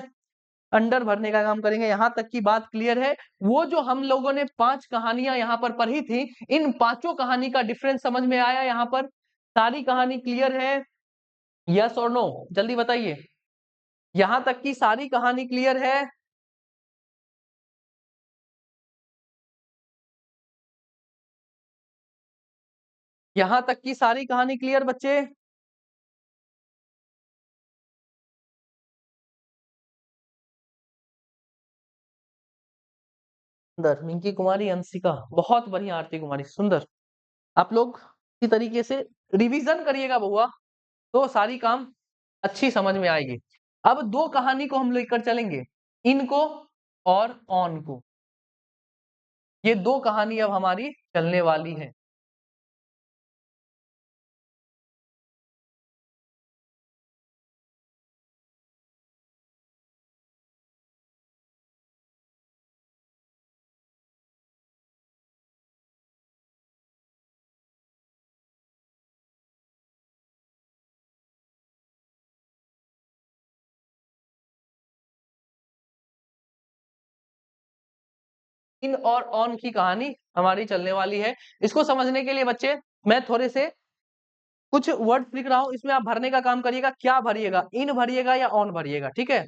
अंडर भरने का काम करेंगे। यहां तक की बात क्लियर है। वो जो हम लोगों ने 5 कहानियां यहाँ पर पढ़ी थी, इन पांचों कहानी का डिफरेंस समझ में आया यहाँ पर, सारी कहानी क्लियर है, यस और नो, जल्दी बताइए। यहां तक की सारी कहानी क्लियर है, यहां तक की सारी कहानी क्लियर बच्चे। सुंदर, मिंकी कुमारी, अंशिका, बहुत बढ़िया, आरती कुमारी, सुंदर। आप लोग इसी तरीके से रिवीजन करिएगा बहुआ, तो सारी काम अच्छी समझ में आएगी। अब दो कहानी को हम लेकर चलेंगे, इनको और ऑन को, ये दो कहानी अब हमारी चलने वाली है। इन और ऑन की कहानी हमारी चलने वाली है। इसको समझने के लिए बच्चे मैं थोड़े से कुछ वर्ड लिख रहा हूं, इसमें आप भरने का काम करिएगा, क्या भरिएगा, इन भरिएगा या ऑन भरिएगा, ठीक है।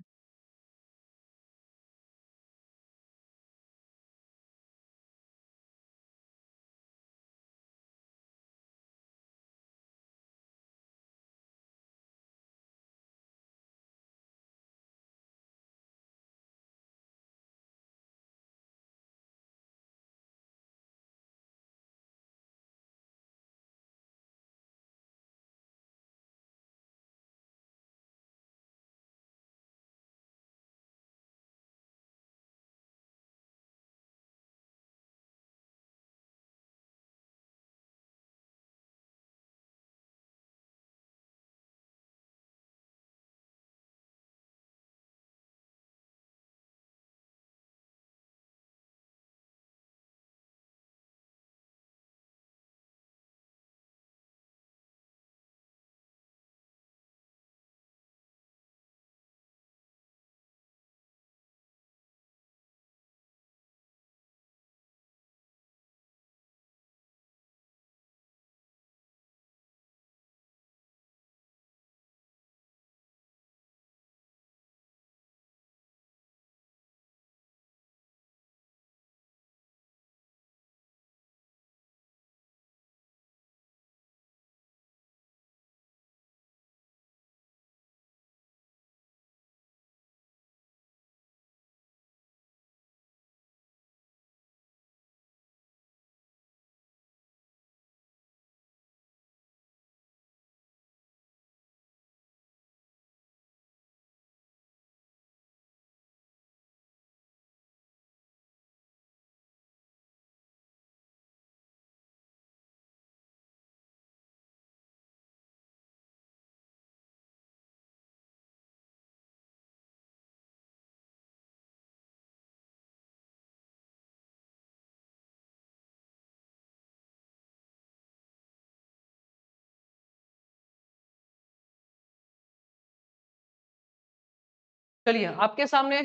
चलिए आपके सामने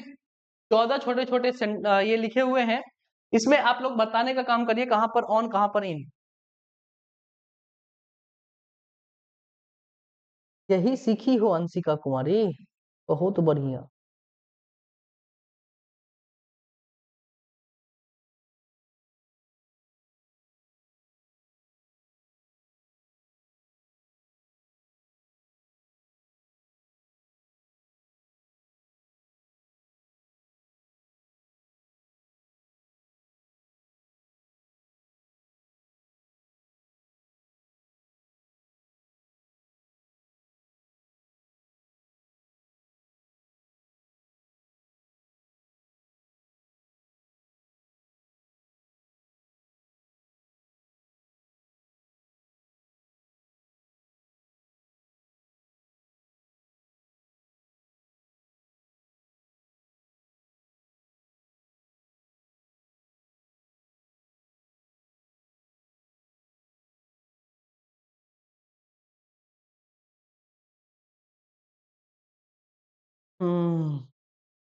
14 छोटे छोटे ये लिखे हुए हैं, इसमें आप लोग बताने का काम करिए कहां पर ऑन कहां पर इन। यही सीखी हो अंशिका कुमारी, बहुत बढ़िया।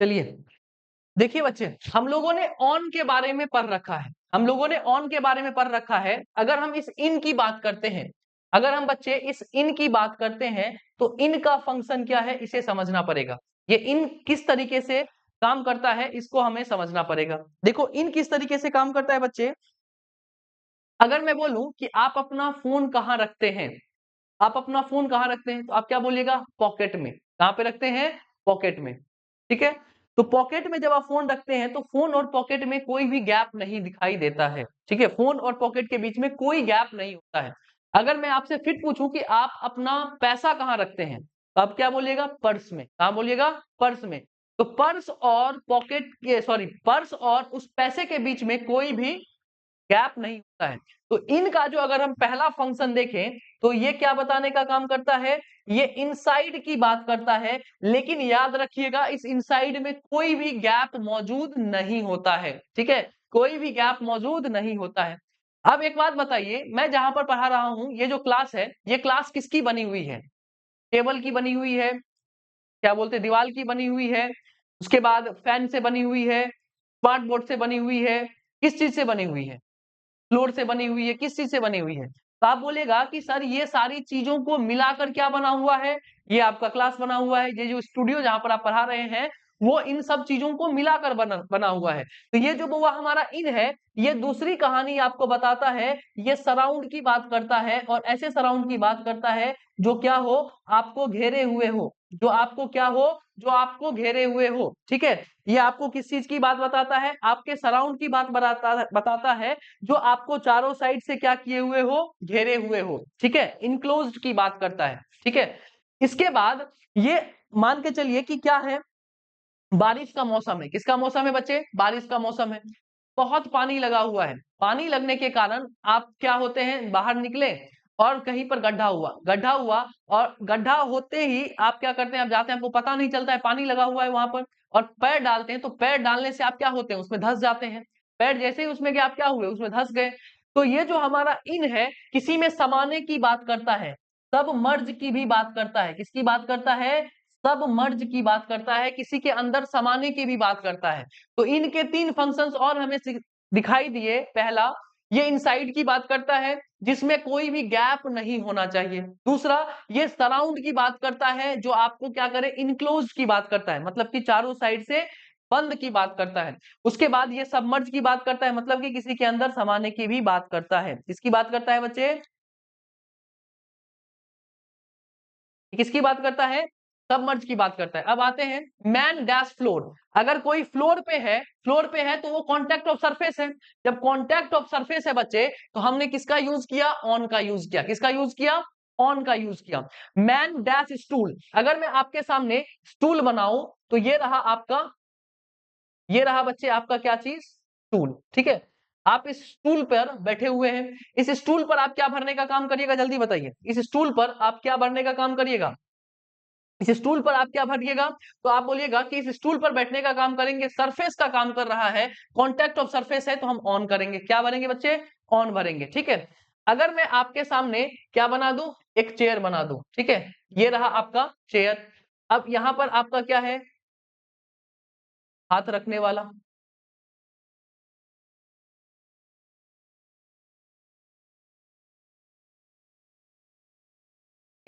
चलिए देखिए बच्चे, हम लोगों ने ऑन के बारे में पढ़ रखा है, हम लोगों ने ऑन के बारे में पढ़ रखा है। अगर हम इस इन की बात करते हैं, अगर हम बच्चे इस इन की बात करते हैं, तो इन का फंक्शन क्या है इसे समझना पड़ेगा। ये इन किस तरीके से काम करता है इसको हमें समझना पड़ेगा। देखो इन किस तरीके से काम करता है बच्चे, अगर मैं बोलूं कि आप अपना फोन कहाँ रखते हैं, आप अपना फोन कहाँ रखते हैं, तो आप क्या बोलिएगा, पॉकेट में। कहाँ पे रखते हैं, पॉकेट में। ठीक है, तो पॉकेट में जब आप फोन रखते हैं तो फोन और पॉकेट में कोई भी गैप नहीं दिखाई देता है। ठीक है, फोन और पॉकेट के बीच में कोई गैप नहीं होता है। अगर मैं आपसे फिर पूछूं कि आप अपना पैसा कहाँ रखते हैं, तो आप क्या बोलिएगा, पर्स में। कहाँ बोलिएगा, पर्स में। तो पर्स और पॉकेट के सॉरी पर्स और उस पैसे के बीच में कोई भी गैप नहीं होता है। तो इनका जो अगर हम पहला फंक्शन देखें, तो ये क्या बताने का काम करता है, ये इनसाइड की बात करता है। लेकिन याद रखिएगा इस इनसाइड में कोई भी गैप मौजूद नहीं होता है। ठीक है, कोई भी गैप मौजूद नहीं होता है। अब एक बात बताइए, मैं जहां पर पढ़ा रहा हूं, ये जो क्लास है, ये क्लास किसकी बनी हुई है, टेबल की बनी हुई है, क्या बोलते हैं, दीवार की बनी हुई है, उसके बाद फैन से बनी हुई है, स्मार्ट बोर्ड से बनी हुई है, किस चीज से बनी हुई है, फ्लोर से बनी हुई है, किस चीज से बनी हुई है। तो आप बोलेगा कि सर ये सारी चीजों को मिलाकर क्या बना हुआ है, ये आपका क्लास बना हुआ है, ये जो स्टूडियो जहां पर आप पढ़ा रहे हैं वो इन सब चीजों को मिलाकर बना हुआ है। तो ये जो वो हमारा इन है, ये दूसरी कहानी आपको बताता है, ये सराउंड की बात करता है, और ऐसे सराउंड की बात करता है जो क्या हो, आपको घेरे हुए हो, जो आपको क्या हो, जो आपको घेरे हुए हो। ठीक है, ये आपको किस चीज की बात बताता है, आपके सराउंड की बात बताता है, जो आपको चारों साइड से क्या किए हुए हो, घेरे हुए हो। ठीक है, इनक्लोज्ड की बात करता है। ठीक है, इसके बाद ये मान के चलिए कि क्या है, बारिश का मौसम है। किसका मौसम है बच्चे, बारिश का मौसम है। बहुत पानी लगा हुआ है, पानी लगने के कारण आप क्या होते हैं, बाहर निकले और कहीं पर गड्ढा हुआ, गड्ढा हुआ, और गड्ढा होते ही आप क्या करते हैं, आप जाते हैं, आपको पता नहीं चलता है पानी लगा हुआ है वहां पर, और पैर डालते हैं, तो पैर डालने से आप क्या होते हैं, उसमें धंस जाते हैं। पैर जैसे ही उसमें गए आप क्या हुए, उसमें धंस गए। तो ये जो हमारा इन है, किसी में समाने की बात करता है, सब मर्ज की भी बात करता है। किसकी बात करता है, सब मर्ज की बात करता है, किसी के अंदर समाने की भी बात करता है। तो इनके तीन फंक्शंस और हमें दिखाई दिए। पहला, ये इनसाइड की बात करता है जिसमें कोई भी गैप नहीं होना चाहिए। दूसरा, ये सराउंड की बात करता है, जो आपको क्या करे, इनक्लोज की बात करता है, मतलब कि चारों साइड से बंद की बात करता है। उसके बाद ये सबमर्ज की बात करता है, मतलब कि किसी के अंदर समाने की भी बात करता है। किसकी बात करता है बच्चे, किसकी बात करता है, सबमर्ज की बात करता है। अब आते हैं मैन डैश फ्लोर। अगर कोई फ्लोर पे है, फ्लोर पे है तो वो कॉन्टैक्ट ऑफ सरफेस है। जब कॉन्टैक्ट ऑफ सरफेस है बच्चे, तो हमने किसका यूज किया, ऑन का यूज किया। किसका यूज किया, ऑन का यूज किया। मैन डैश स्टूल, अगर मैं आपके सामने स्टूल बनाऊं, तो ये रहा आपका, ये रहा बच्चे आपका क्या चीज, स्टूल। ठीक है, आप इस स्टूल पर बैठे हुए हैं, इस स्टूल पर आप क्या भरने का काम करिएगा, जल्दी बताइए, इस स्टूल पर आप क्या भरने का काम करिएगा, इस स्टूल पर आप क्या भरिएगा, तो आप बोलिएगा कि इस स्टूल पर बैठने का काम करेंगे, सरफेस का काम कर रहा है, कॉन्टैक्ट ऑफ सरफेस है, तो हम ऑन करेंगे। क्या भरेंगे बच्चे, ऑन भरेंगे। ठीक है, अगर मैं आपके सामने क्या बना दूं, एक चेयर बना दूं। ठीक है, ये रहा आपका चेयर। अब यहां पर आपका क्या है, हाथ रखने वाला।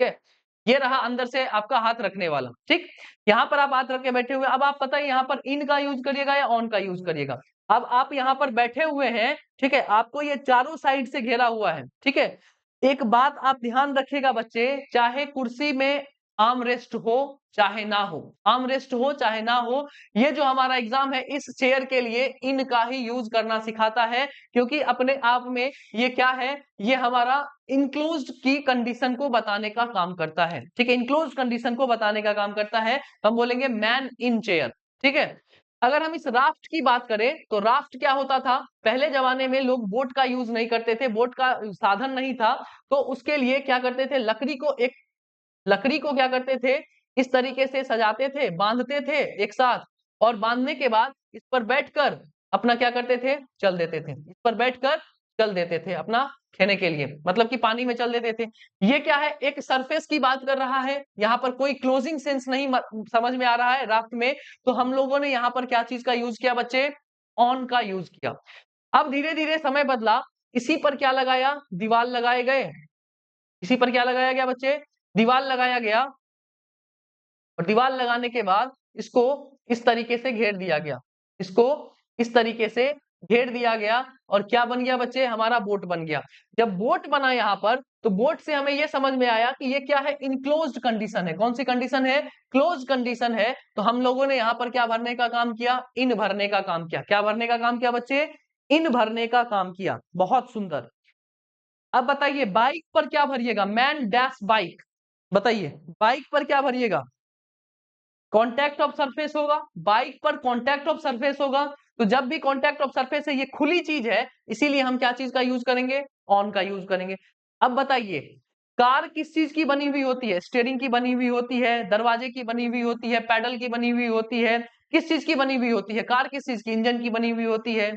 ठीक है, ये रहा अंदर से आपका हाथ रखने वाला। ठीक, यहाँ पर आप हाथ रख के बैठे हुए, अब आप पता है यहाँ पर इन का यूज करिएगा या ऑन का यूज करिएगा। अब आप यहाँ पर बैठे हुए हैं, ठीक है, आपको ये चारों साइड से घेरा हुआ है। ठीक है, एक बात आप ध्यान रखिएगा बच्चे, चाहे कुर्सी में आर्म रेस्ट हो चाहे ना हो, आर्म रेस्ट हो चाहे ना हो, ये जो हमारा एग्जाम है इस चेयर के लिए इन का ही यूज करना सिखाता है, क्योंकि अपने आप में ये क्या है, ये हमारा इंक्लोज्ड की कंडीशन को बताने का काम करता है। ठीक है, इंक्लोज्ड कंडीशन को बताने का काम करता है, हम बोलेंगे मैन इन चेयर। ठीक है, अगर हम इस राफ्ट की बात करें तो राफ्ट क्या होता था, पहले जमाने में लोग बोट का यूज नहीं करते थे, बोट का साधन नहीं था, तो उसके लिए क्या करते थे, लकड़ी को क्या करते थे, इस तरीके से सजाते थे, बांधते थे एक साथ, और बांधने के बाद इस पर बैठकर अपना क्या करते थे, चल देते थे, इस पर बैठकर चल देते थे अपना खेने के लिए, मतलब कि पानी में चल देते थे। ये क्या है, एक सरफेस की बात कर रहा है, यहाँ पर कोई क्लोजिंग सेंस नहीं समझ में आ रहा है राफ्ट में, तो हम लोगों ने यहाँ पर क्या चीज का यूज किया बच्चे, ऑन का यूज किया। अब धीरे धीरे समय बदला, इसी पर क्या लगाया, दीवार लगाए गए, इसी पर क्या लगाया गया बच्चे, दीवार लगाया गया, और दीवार लगाने के बाद इसको इस तरीके से घेर दिया गया, इसको इस तरीके से घेर दिया गया, और क्या बन गया बच्चे, हमारा बोट बन गया। जब बोट बना यहाँ पर, तो बोट से हमें यह समझ में आया कि ये क्या है, इनक्लोज्ड कंडीशन है। कौन सी कंडीशन है, क्लोज कंडीशन है। तो हम लोगों ने यहाँ पर क्या भरने का काम किया, इन भरने का काम किया। क्या भरने का काम किया बच्चे, इन भरने का काम किया। बहुत सुंदर। अब बताइए बाइक पर क्या भरिएगा, मैन डैश बाइक, बताइए बाइक पर क्या भरिएगा, कॉन्टैक्ट ऑफ सरफेस होगा, बाइक पर कॉन्टैक्ट ऑफ सरफेस होगा। तो जब भी कॉन्टैक्ट ऑफ सरफेस है, ये खुली चीज है, इसीलिए हम क्या चीज का यूज करेंगे, ऑन का यूज करेंगे। अब बताइए कार किस चीज की बनी हुई होती है, स्टीयरिंग की बनी हुई होती है, दरवाजे की बनी हुई होती है, पैडल की बनी हुई होती है, किस चीज की बनी हुई होती है, कार किस चीज की, इंजन की बनी हुई होती है,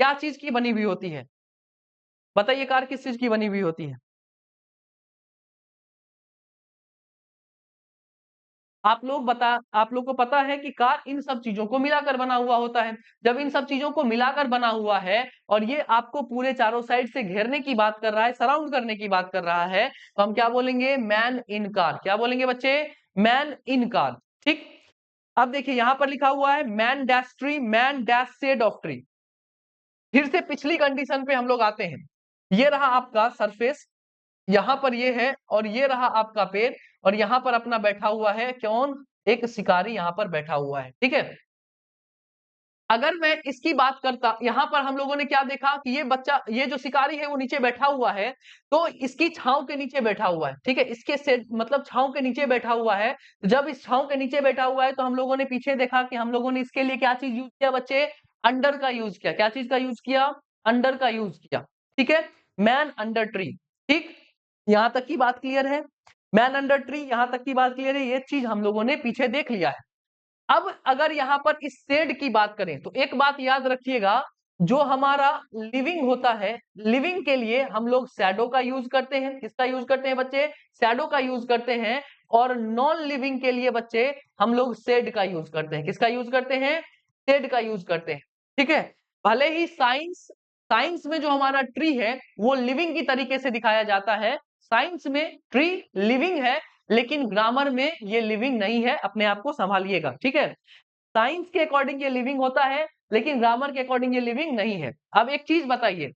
क्या चीज की बनी हुई होती है, बताइए कार किस चीज की बनी हुई होती है। आप लोग को पता है कि कार इन सब चीजों को मिलाकर बना हुआ होता है। जब इन सब चीजों को मिलाकर बना हुआ है और ये आपको पूरे चारों साइड से घेरने की बात कर रहा है, सराउंड करने की बात कर रहा है, तो हम क्या बोलेंगे, मैन इन कार। क्या बोलेंगे बच्चे, मैन इन कार। ठीक, अब देखिए यहां पर लिखा हुआ है man dash tree, man dash shade of tree. फिर से पिछली कंडीशन पे हम लोग आते हैं। ये रहा आपका सरफेस, यहाँ पर ये है, और ये रहा आपका पेड़, और यहाँ पर अपना बैठा हुआ है कौन, एक शिकारी यहाँ पर बैठा हुआ है। ठीक है, अगर मैं इसकी बात करता, यहाँ पर हम लोगों ने क्या देखा कि ये बच्चा, ये जो शिकारी है वो नीचे बैठा हुआ है, तो इसकी छांव के नीचे बैठा हुआ है। ठीक है, इसके सेट मतलब छांव के नीचे बैठा हुआ है। तो जब इस छांव के नीचे बैठा हुआ है, तो हम लोगों ने पीछे देखा कि हम लोगों ने इसके लिए क्या चीज यूज किया बच्चे, अंडर का यूज किया। क्या चीज का यूज किया, अंडर का यूज किया। ठीक है, मैन अंडर ट्री। ठीक, यहां तक की बात क्लियर है, मैन अंडर ट्री, यहां तक की बात क्लियर है, ये चीज हम लोगों ने पीछे देख लिया है। अब अगर यहाँ पर इस शेड की बात करें, तो एक बात याद रखिएगा, जो हमारा लिविंग होता है, लिविंग के लिए हम लोग शैडो का यूज करते हैं। किसका यूज करते हैं बच्चे, शैडो का यूज करते हैं। और नॉन लिविंग के लिए बच्चे हम लोग शेड का यूज करते हैं। किसका यूज करते हैं, शेड का यूज करते हैं। ठीक है, भले ही साइंस साइंस में जो हमारा ट्री है वो लिविंग की तरीके से दिखाया जाता है, साइंस में ट्री लिविंग है, लेकिन ग्रामर में ये लिविंग नहीं है, अपने आप को संभालिएगा। ठीक है, साइंस के अकॉर्डिंग ये लिविंग होता है, लेकिन ग्रामर के अकॉर्डिंग ये लिविंग नहीं है। अब एक चीज बताइए,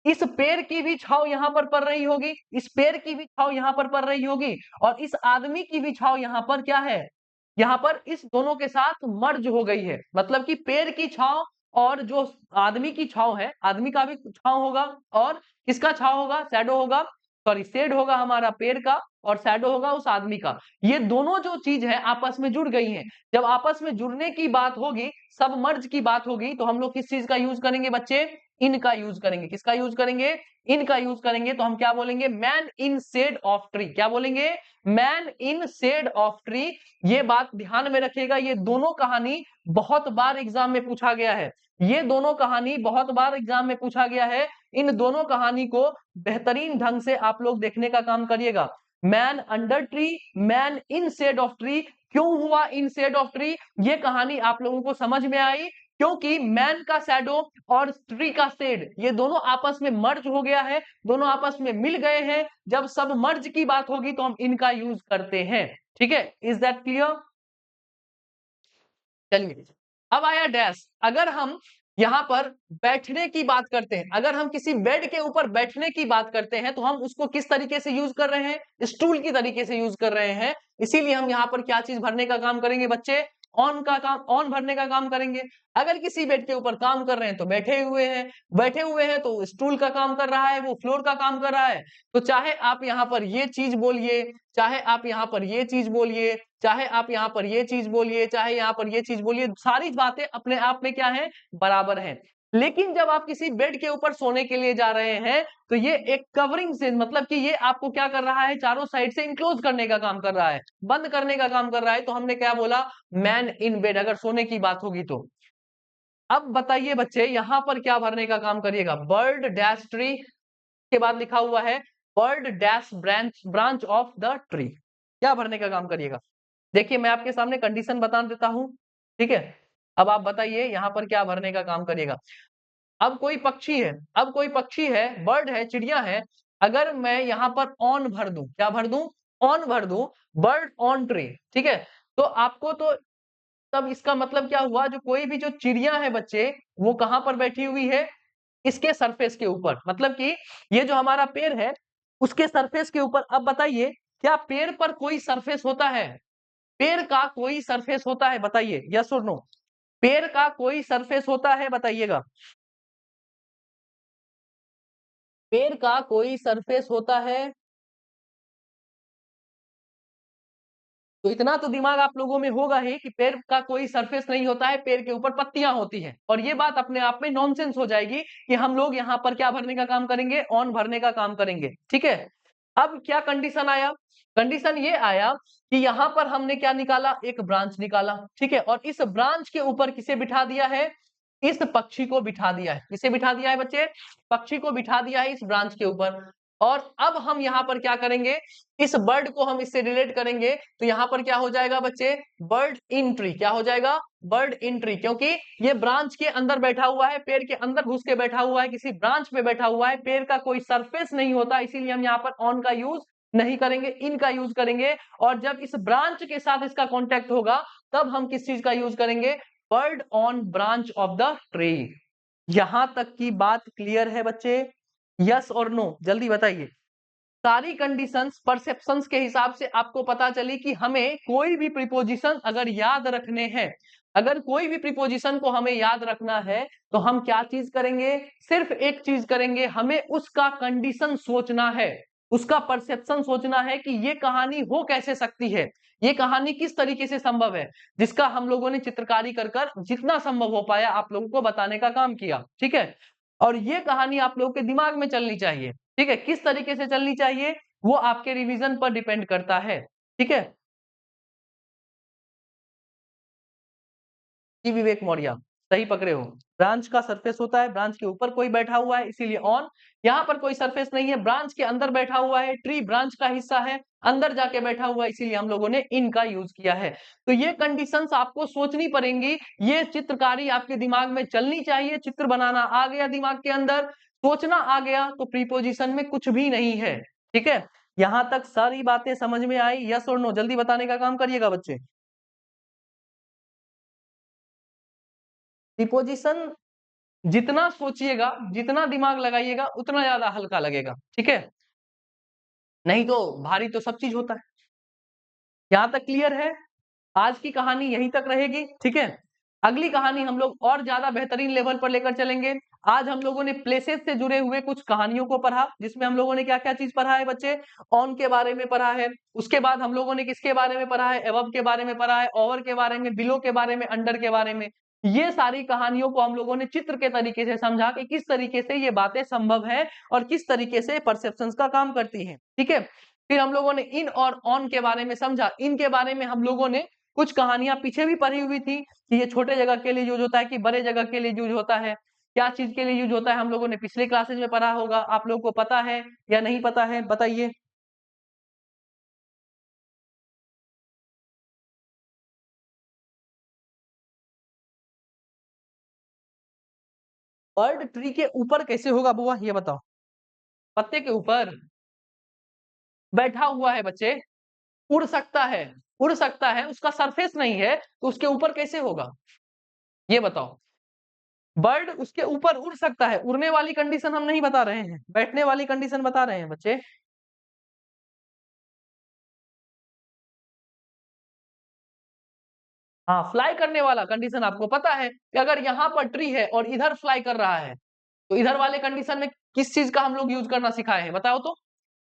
इस पेड़ की भी छाव यहाँ पर पड़ रही होगी, इस पेड़ की भी छाव यहाँ पर पड़ रही होगी, और इस आदमी की भी छाव यहाँ पर क्या है, यहाँ पर इस दोनों के साथ मर्ज हो गई है। मतलब कि पेड़ की छाव और जो आदमी की छाव है, आदमी का भी छाव होगा, और किसका छाव होगा, शैडो होगा, सॉरी शेड होगा हमारा पेड़ का, और शैडो होगा उस आदमी का। ये दोनों जो चीज है आपस में जुड़ गई हैं। जब आपस में जुड़ने की बात होगी, सब मर्ज की बात होगी, तो हम लोग किस चीज का यूज करेंगे बच्चे, इनका यूज करेंगे। किसका यूज करेंगे, इनका यूज करेंगे। तो हम क्या बोलेंगे, man in shade of tree. क्या बोलेंगे, man in shade of tree. ये बात ध्यान में रखिएगा, ये दोनों कहानी बहुत बार एग्जाम में पूछा गया है, ये दोनों कहानी बहुत बार एग्जाम में पूछा गया है। इन दोनों कहानी को बेहतरीन ढंग से आप लोग देखने का काम करिएगा। Man under tree, man in shade of tree, क्यों हुआ इन शेड ऑफ ट्री, ये कहानी आप लोगों को समझ में आई, क्योंकि मैन का शैडो और ट्री का शेड ये दोनों आपस में मर्ज हो गया है, दोनों आपस में मिल गए हैं। जब सब मर्ज की बात होगी तो हम इनका यूज करते हैं। ठीक है, इज दैट क्लियर? चलिए, अब आया डैश। अगर हम यहाँ पर बैठने की बात करते हैं, अगर हम किसी बेड के ऊपर बैठने की बात करते हैं तो हम उसको किस तरीके से यूज कर रहे हैं? स्टूल की तरीके से यूज कर रहे हैं। इसीलिए हम यहाँ पर क्या चीज भरने का काम करेंगे बच्चे? ऑन का काम, ऑन भरने का काम करेंगे। अगर किसी बेड के ऊपर काम कर रहे हैं तो बैठे हुए हैं, बैठे हुए हैं तो स्टूल का काम कर रहा है, वो फ्लोर का काम कर रहा है। तो चाहे आप यहाँ पर ये चीज बोलिए, चाहे आप यहाँ पर ये चीज बोलिए, चाहे आप यहाँ पर ये चीज बोलिए, चाहे यहाँ पर ये चीज बोलिए, सारी बातें अपने आप में क्या है? बराबर है। लेकिन जब आप किसी बेड के ऊपर सोने के लिए जा रहे हैं तो ये एक कवरिंग से, मतलब कि ये आपको क्या कर रहा है? चारों साइड से इंक्लोज करने का काम कर रहा है, बंद करने का काम कर रहा है। तो हमने क्या बोला? मैन इन बेड, अगर सोने की बात होगी तो। अब बताइए बच्चे, यहां पर क्या भरने का काम करिएगा? बर्ड डैश ट्री के बाद लिखा हुआ है bird dash branch, branch of the tree. क्या भरने का काम करिएगा? देखिए, मैं आपके सामने कंडीशन बता देता हूं, ठीक है? अब आप बताइए यहाँ पर क्या भरने का काम करिएगा? अब कोई पक्षी है, अब कोई पक्षी है, बर्ड है, चिड़िया है। अगर मैं यहाँ पर ऑन भर दूं, क्या भर दूं? ऑन भर दूं, बर्ड ऑन ट्री, ठीक है? तो आपको तो तब इसका मतलब क्या हुआ? जो कोई भी जो चिड़िया है बच्चे, वो कहां पर बैठी हुई है? इसके सरफेस के ऊपर, मतलब कि ये जो हमारा पेड़ है उसके सरफेस के ऊपर। अब बताइए, क्या पेड़ पर कोई सरफेस होता है? पेड़ का कोई सरफेस होता है? बताइए, यस और नो। पेड़ का कोई सरफेस होता है? बताइएगा। पेड़ का कोई सरफेस होता है? तो इतना तो दिमाग आप लोगों में होगा ही कि पेड़ का कोई सरफेस नहीं होता है, पेड़ के ऊपर पत्तियां होती हैं। और ये बात अपने आप में नॉनसेंस हो जाएगी कि हम लोग यहाँ पर क्या भरने का काम करेंगे? ऑन भरने का काम करेंगे, ठीक है? अब क्या कंडीशन आया? कंडीशन ये आया कि यहाँ पर हमने क्या निकाला? एक ब्रांच निकाला, ठीक है? और इस ब्रांच के ऊपर किसे बिठा दिया है? इस पक्षी को बिठा दिया है। किसे बिठा दिया है बच्चे? पक्षी को बिठा दिया है इस ब्रांच के ऊपर। और अब हम यहाँ पर क्या करेंगे? इस बर्ड को हम इससे रिलेट करेंगे, तो यहाँ पर क्या हो जाएगा बच्चे? Bird in tree. क्या हो जाएगा? बर्ड इन ट्री, क्योंकि ये ब्रांच के अंदर बैठा हुआ है, पेड़ के अंदर घुस के बैठा हुआ है, किसी ब्रांच में बैठा हुआ है, पेड़ का कोई सरफेस नहीं होता, इसीलिए हम यहाँ पर ऑन का यूज नहीं करेंगे, इन का यूज करेंगे। और जब इस ब्रांच के साथ इसका कॉन्टेक्ट होगा तब हम किस चीज का यूज करेंगे? Bird on branch of the tree. यहां तक की बात क्लियर है बच्चे? यस और नो, जल्दी बताइए। सारी कंडीशंस परसेप्शंस के हिसाब से आपको पता चली कि हमें कोई भी प्रीपोजिशन अगर याद रखने हैं, अगर कोई भी प्रीपोजिशन को हमें याद रखना है तो हम क्या चीज करेंगे? सिर्फ एक चीज करेंगे, हमें उसका कंडीशन सोचना है, उसका परसेप्शन सोचना है कि ये कहानी हो कैसे सकती है, ये कहानी किस तरीके से संभव है, जिसका हम लोगों ने चित्रकारी कर कर जितना संभव हो पाया आप लोगों को बताने का काम किया, ठीक है? और ये कहानी आप लोगों के दिमाग में चलनी चाहिए, ठीक है? किस तरीके से चलनी चाहिए वो आपके रिवीजन पर डिपेंड करता है, ठीक है? जी विवेक मौर्य, सही पकड़े हो। ब्रांच का सरफेस होता है, ब्रांच के ऊपर कोई बैठा हुआ है इसीलिए ऑन। यहाँ पर कोई सरफेस नहीं है, ब्रांच के अंदर बैठा हुआ है, ट्री ब्रांच का हिस्सा है, अंदर जाके बैठा हुआ है, इसीलिए हम लोगों ने इन का यूज किया है। तो ये कंडीशंस आपको सोचनी पड़ेंगी, ये चित्रकारी आपके दिमाग में चलनी चाहिए। चित्र बनाना आ गया दिमाग के अंदर, सोचना आ गया, तो प्रीपोजिशन में कुछ भी नहीं है, ठीक है? यहां तक सारी बातें समझ में आई? यस और नो, जल्दी बताने का काम करिएगा बच्चे। प्रीपोजिशन जितना सोचिएगा, जितना दिमाग लगाइएगा उतना ज्यादा हल्का लगेगा, ठीक है? नहीं तो भारी तो सब चीज होता है। यहां तक क्लियर है? आज की कहानी यहीं तक रहेगी, ठीक है? अगली कहानी हम लोग और ज्यादा बेहतरीन लेवल पर लेकर चलेंगे। आज हम लोगों ने प्लेसेस से जुड़े हुए कुछ कहानियों को पढ़ा, जिसमें हम लोगों ने क्या क्या चीज पढ़ा है बच्चे? ऑन के बारे में पढ़ा है, उसके बाद हम लोगों ने किसके बारे में पढ़ा है? एबव के बारे में पढ़ा है, ओवर के बारे में, बिलो के बारे में, अंडर के बारे में। ये सारी कहानियों को हम लोगों ने चित्र के तरीके से समझा कि किस तरीके से ये बातें संभव है और किस तरीके से परसेप्शंस का काम करती हैं, ठीक है? फिर हम लोगों ने इन और ऑन के बारे में समझा। इन के बारे में हम लोगों ने कुछ कहानियां पीछे भी पढ़ी हुई थी कि ये छोटे जगह के लिए यूज होता है कि बड़े जगह के लिए यूज होता है, क्या चीज के लिए यूज होता है, हम लोगों ने पिछले क्लासेज में पढ़ा होगा। आप लोगों को पता है या नहीं पता है? बताइए। बर्ड ट्री के ऊपर कैसे होगा बुआ, ये बताओ। पत्ते के ऊपर बैठा हुआ है बच्चे, उड़ सकता है, उड़ सकता है, उसका सरफेस नहीं है तो उसके ऊपर कैसे होगा, ये बताओ। बर्ड उसके ऊपर उड़ सकता है, उड़ने वाली कंडीशन हम नहीं बता रहे हैं, बैठने वाली कंडीशन बता रहे हैं बच्चे। हाँ, फ्लाई करने वाला कंडीशन आपको पता है कि अगर यहाँ पर ट्री है और इधर फ्लाई कर रहा है तो इधर वाले कंडीशन में किस चीज का हम लोग यूज करना सिखाए हैं, बताओ तो।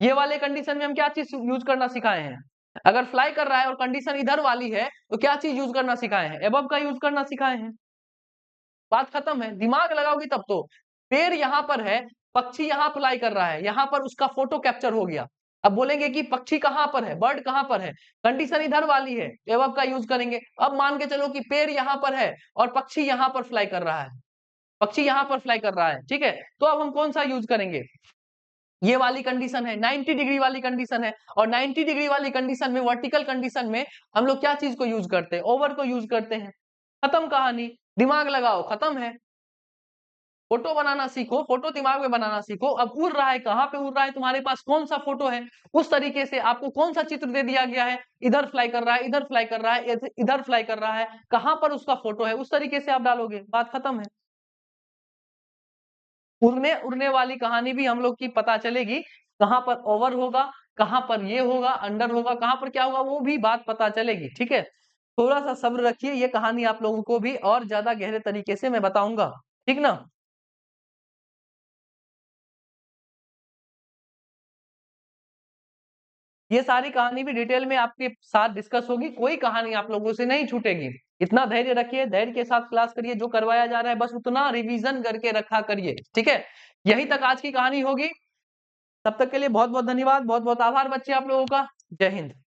ये वाले कंडीशन में हम क्या चीज यूज करना सिखाए हैं? अगर फ्लाई कर रहा है और कंडीशन इधर वाली है तो क्या चीज यूज करना सिखाए हैं? एबव का यूज करना सिखाए हैं। बात खत्म है, दिमाग लगाओगी तब तो। पेड़ यहाँ पर है, पक्षी यहाँ फ्लाई कर रहा है, यहाँ पर उसका फोटो कैप्चर हो गया। अब बोलेंगे कि पक्षी कहाँ पर है, बर्ड कहाँ पर है, कंडीशन इधर वाली है, एबव का यूज करेंगे। अब मान के चलो कि पेड़ यहाँ पर है और पक्षी यहाँ पर फ्लाई कर रहा है, पक्षी यहाँ पर फ्लाई कर रहा है, ठीक है। तो अब हम कौन सा यूज करेंगे? ये वाली कंडीशन है, 90 डिग्री वाली कंडीशन है, और 90 डिग्री वाली कंडीशन में, वर्टिकल कंडीशन में हम लोग क्या चीज को यूज करते हैं? ओवर को यूज करते हैं। खत्म कहानी, दिमाग लगाओ, खत्म है। फोटो बनाना सीखो, फोटो दिमाग में बनाना सीखो। अब उड़ रहा है, कहाँ पे उड़ रहा है, तुम्हारे पास कौन सा फोटो है, उस तरीके से आपको कौन सा चित्र दे दिया गया है, इधर फ्लाई कर रहा है, इधर फ्लाई कर रहा है, इधर फ्लाई कर रहा है, कहाँ पर उसका फोटो है, उस तरीके से आप डालोगे, बात खत्म है। उड़ने उड़ने वाली कहानी भी हम लोग की पता चलेगी, कहाँ पर ओवर होगा, कहाँ पर ये होगा, अंडर होगा, कहाँ पर क्या होगा, वो भी बात पता चलेगी, ठीक है। थोड़ा सा सब्र रखिए, ये कहानी आप लोगों को भी और ज्यादा गहरे तरीके से मैं बताऊंगा, ठीक ना। ये सारी कहानी भी डिटेल में आपके साथ डिस्कस होगी, कोई कहानी आप लोगों से नहीं छूटेगी। इतना धैर्य रखिए, धैर्य के साथ क्लास करिए, जो करवाया जा रहा है बस उतना रिवीजन करके रखा करिए, ठीक है। यही तक आज की कहानी होगी। तब तक के लिए बहुत बहुत धन्यवाद, बहुत बहुत आभार बच्चे आप लोगों का। जय हिंद।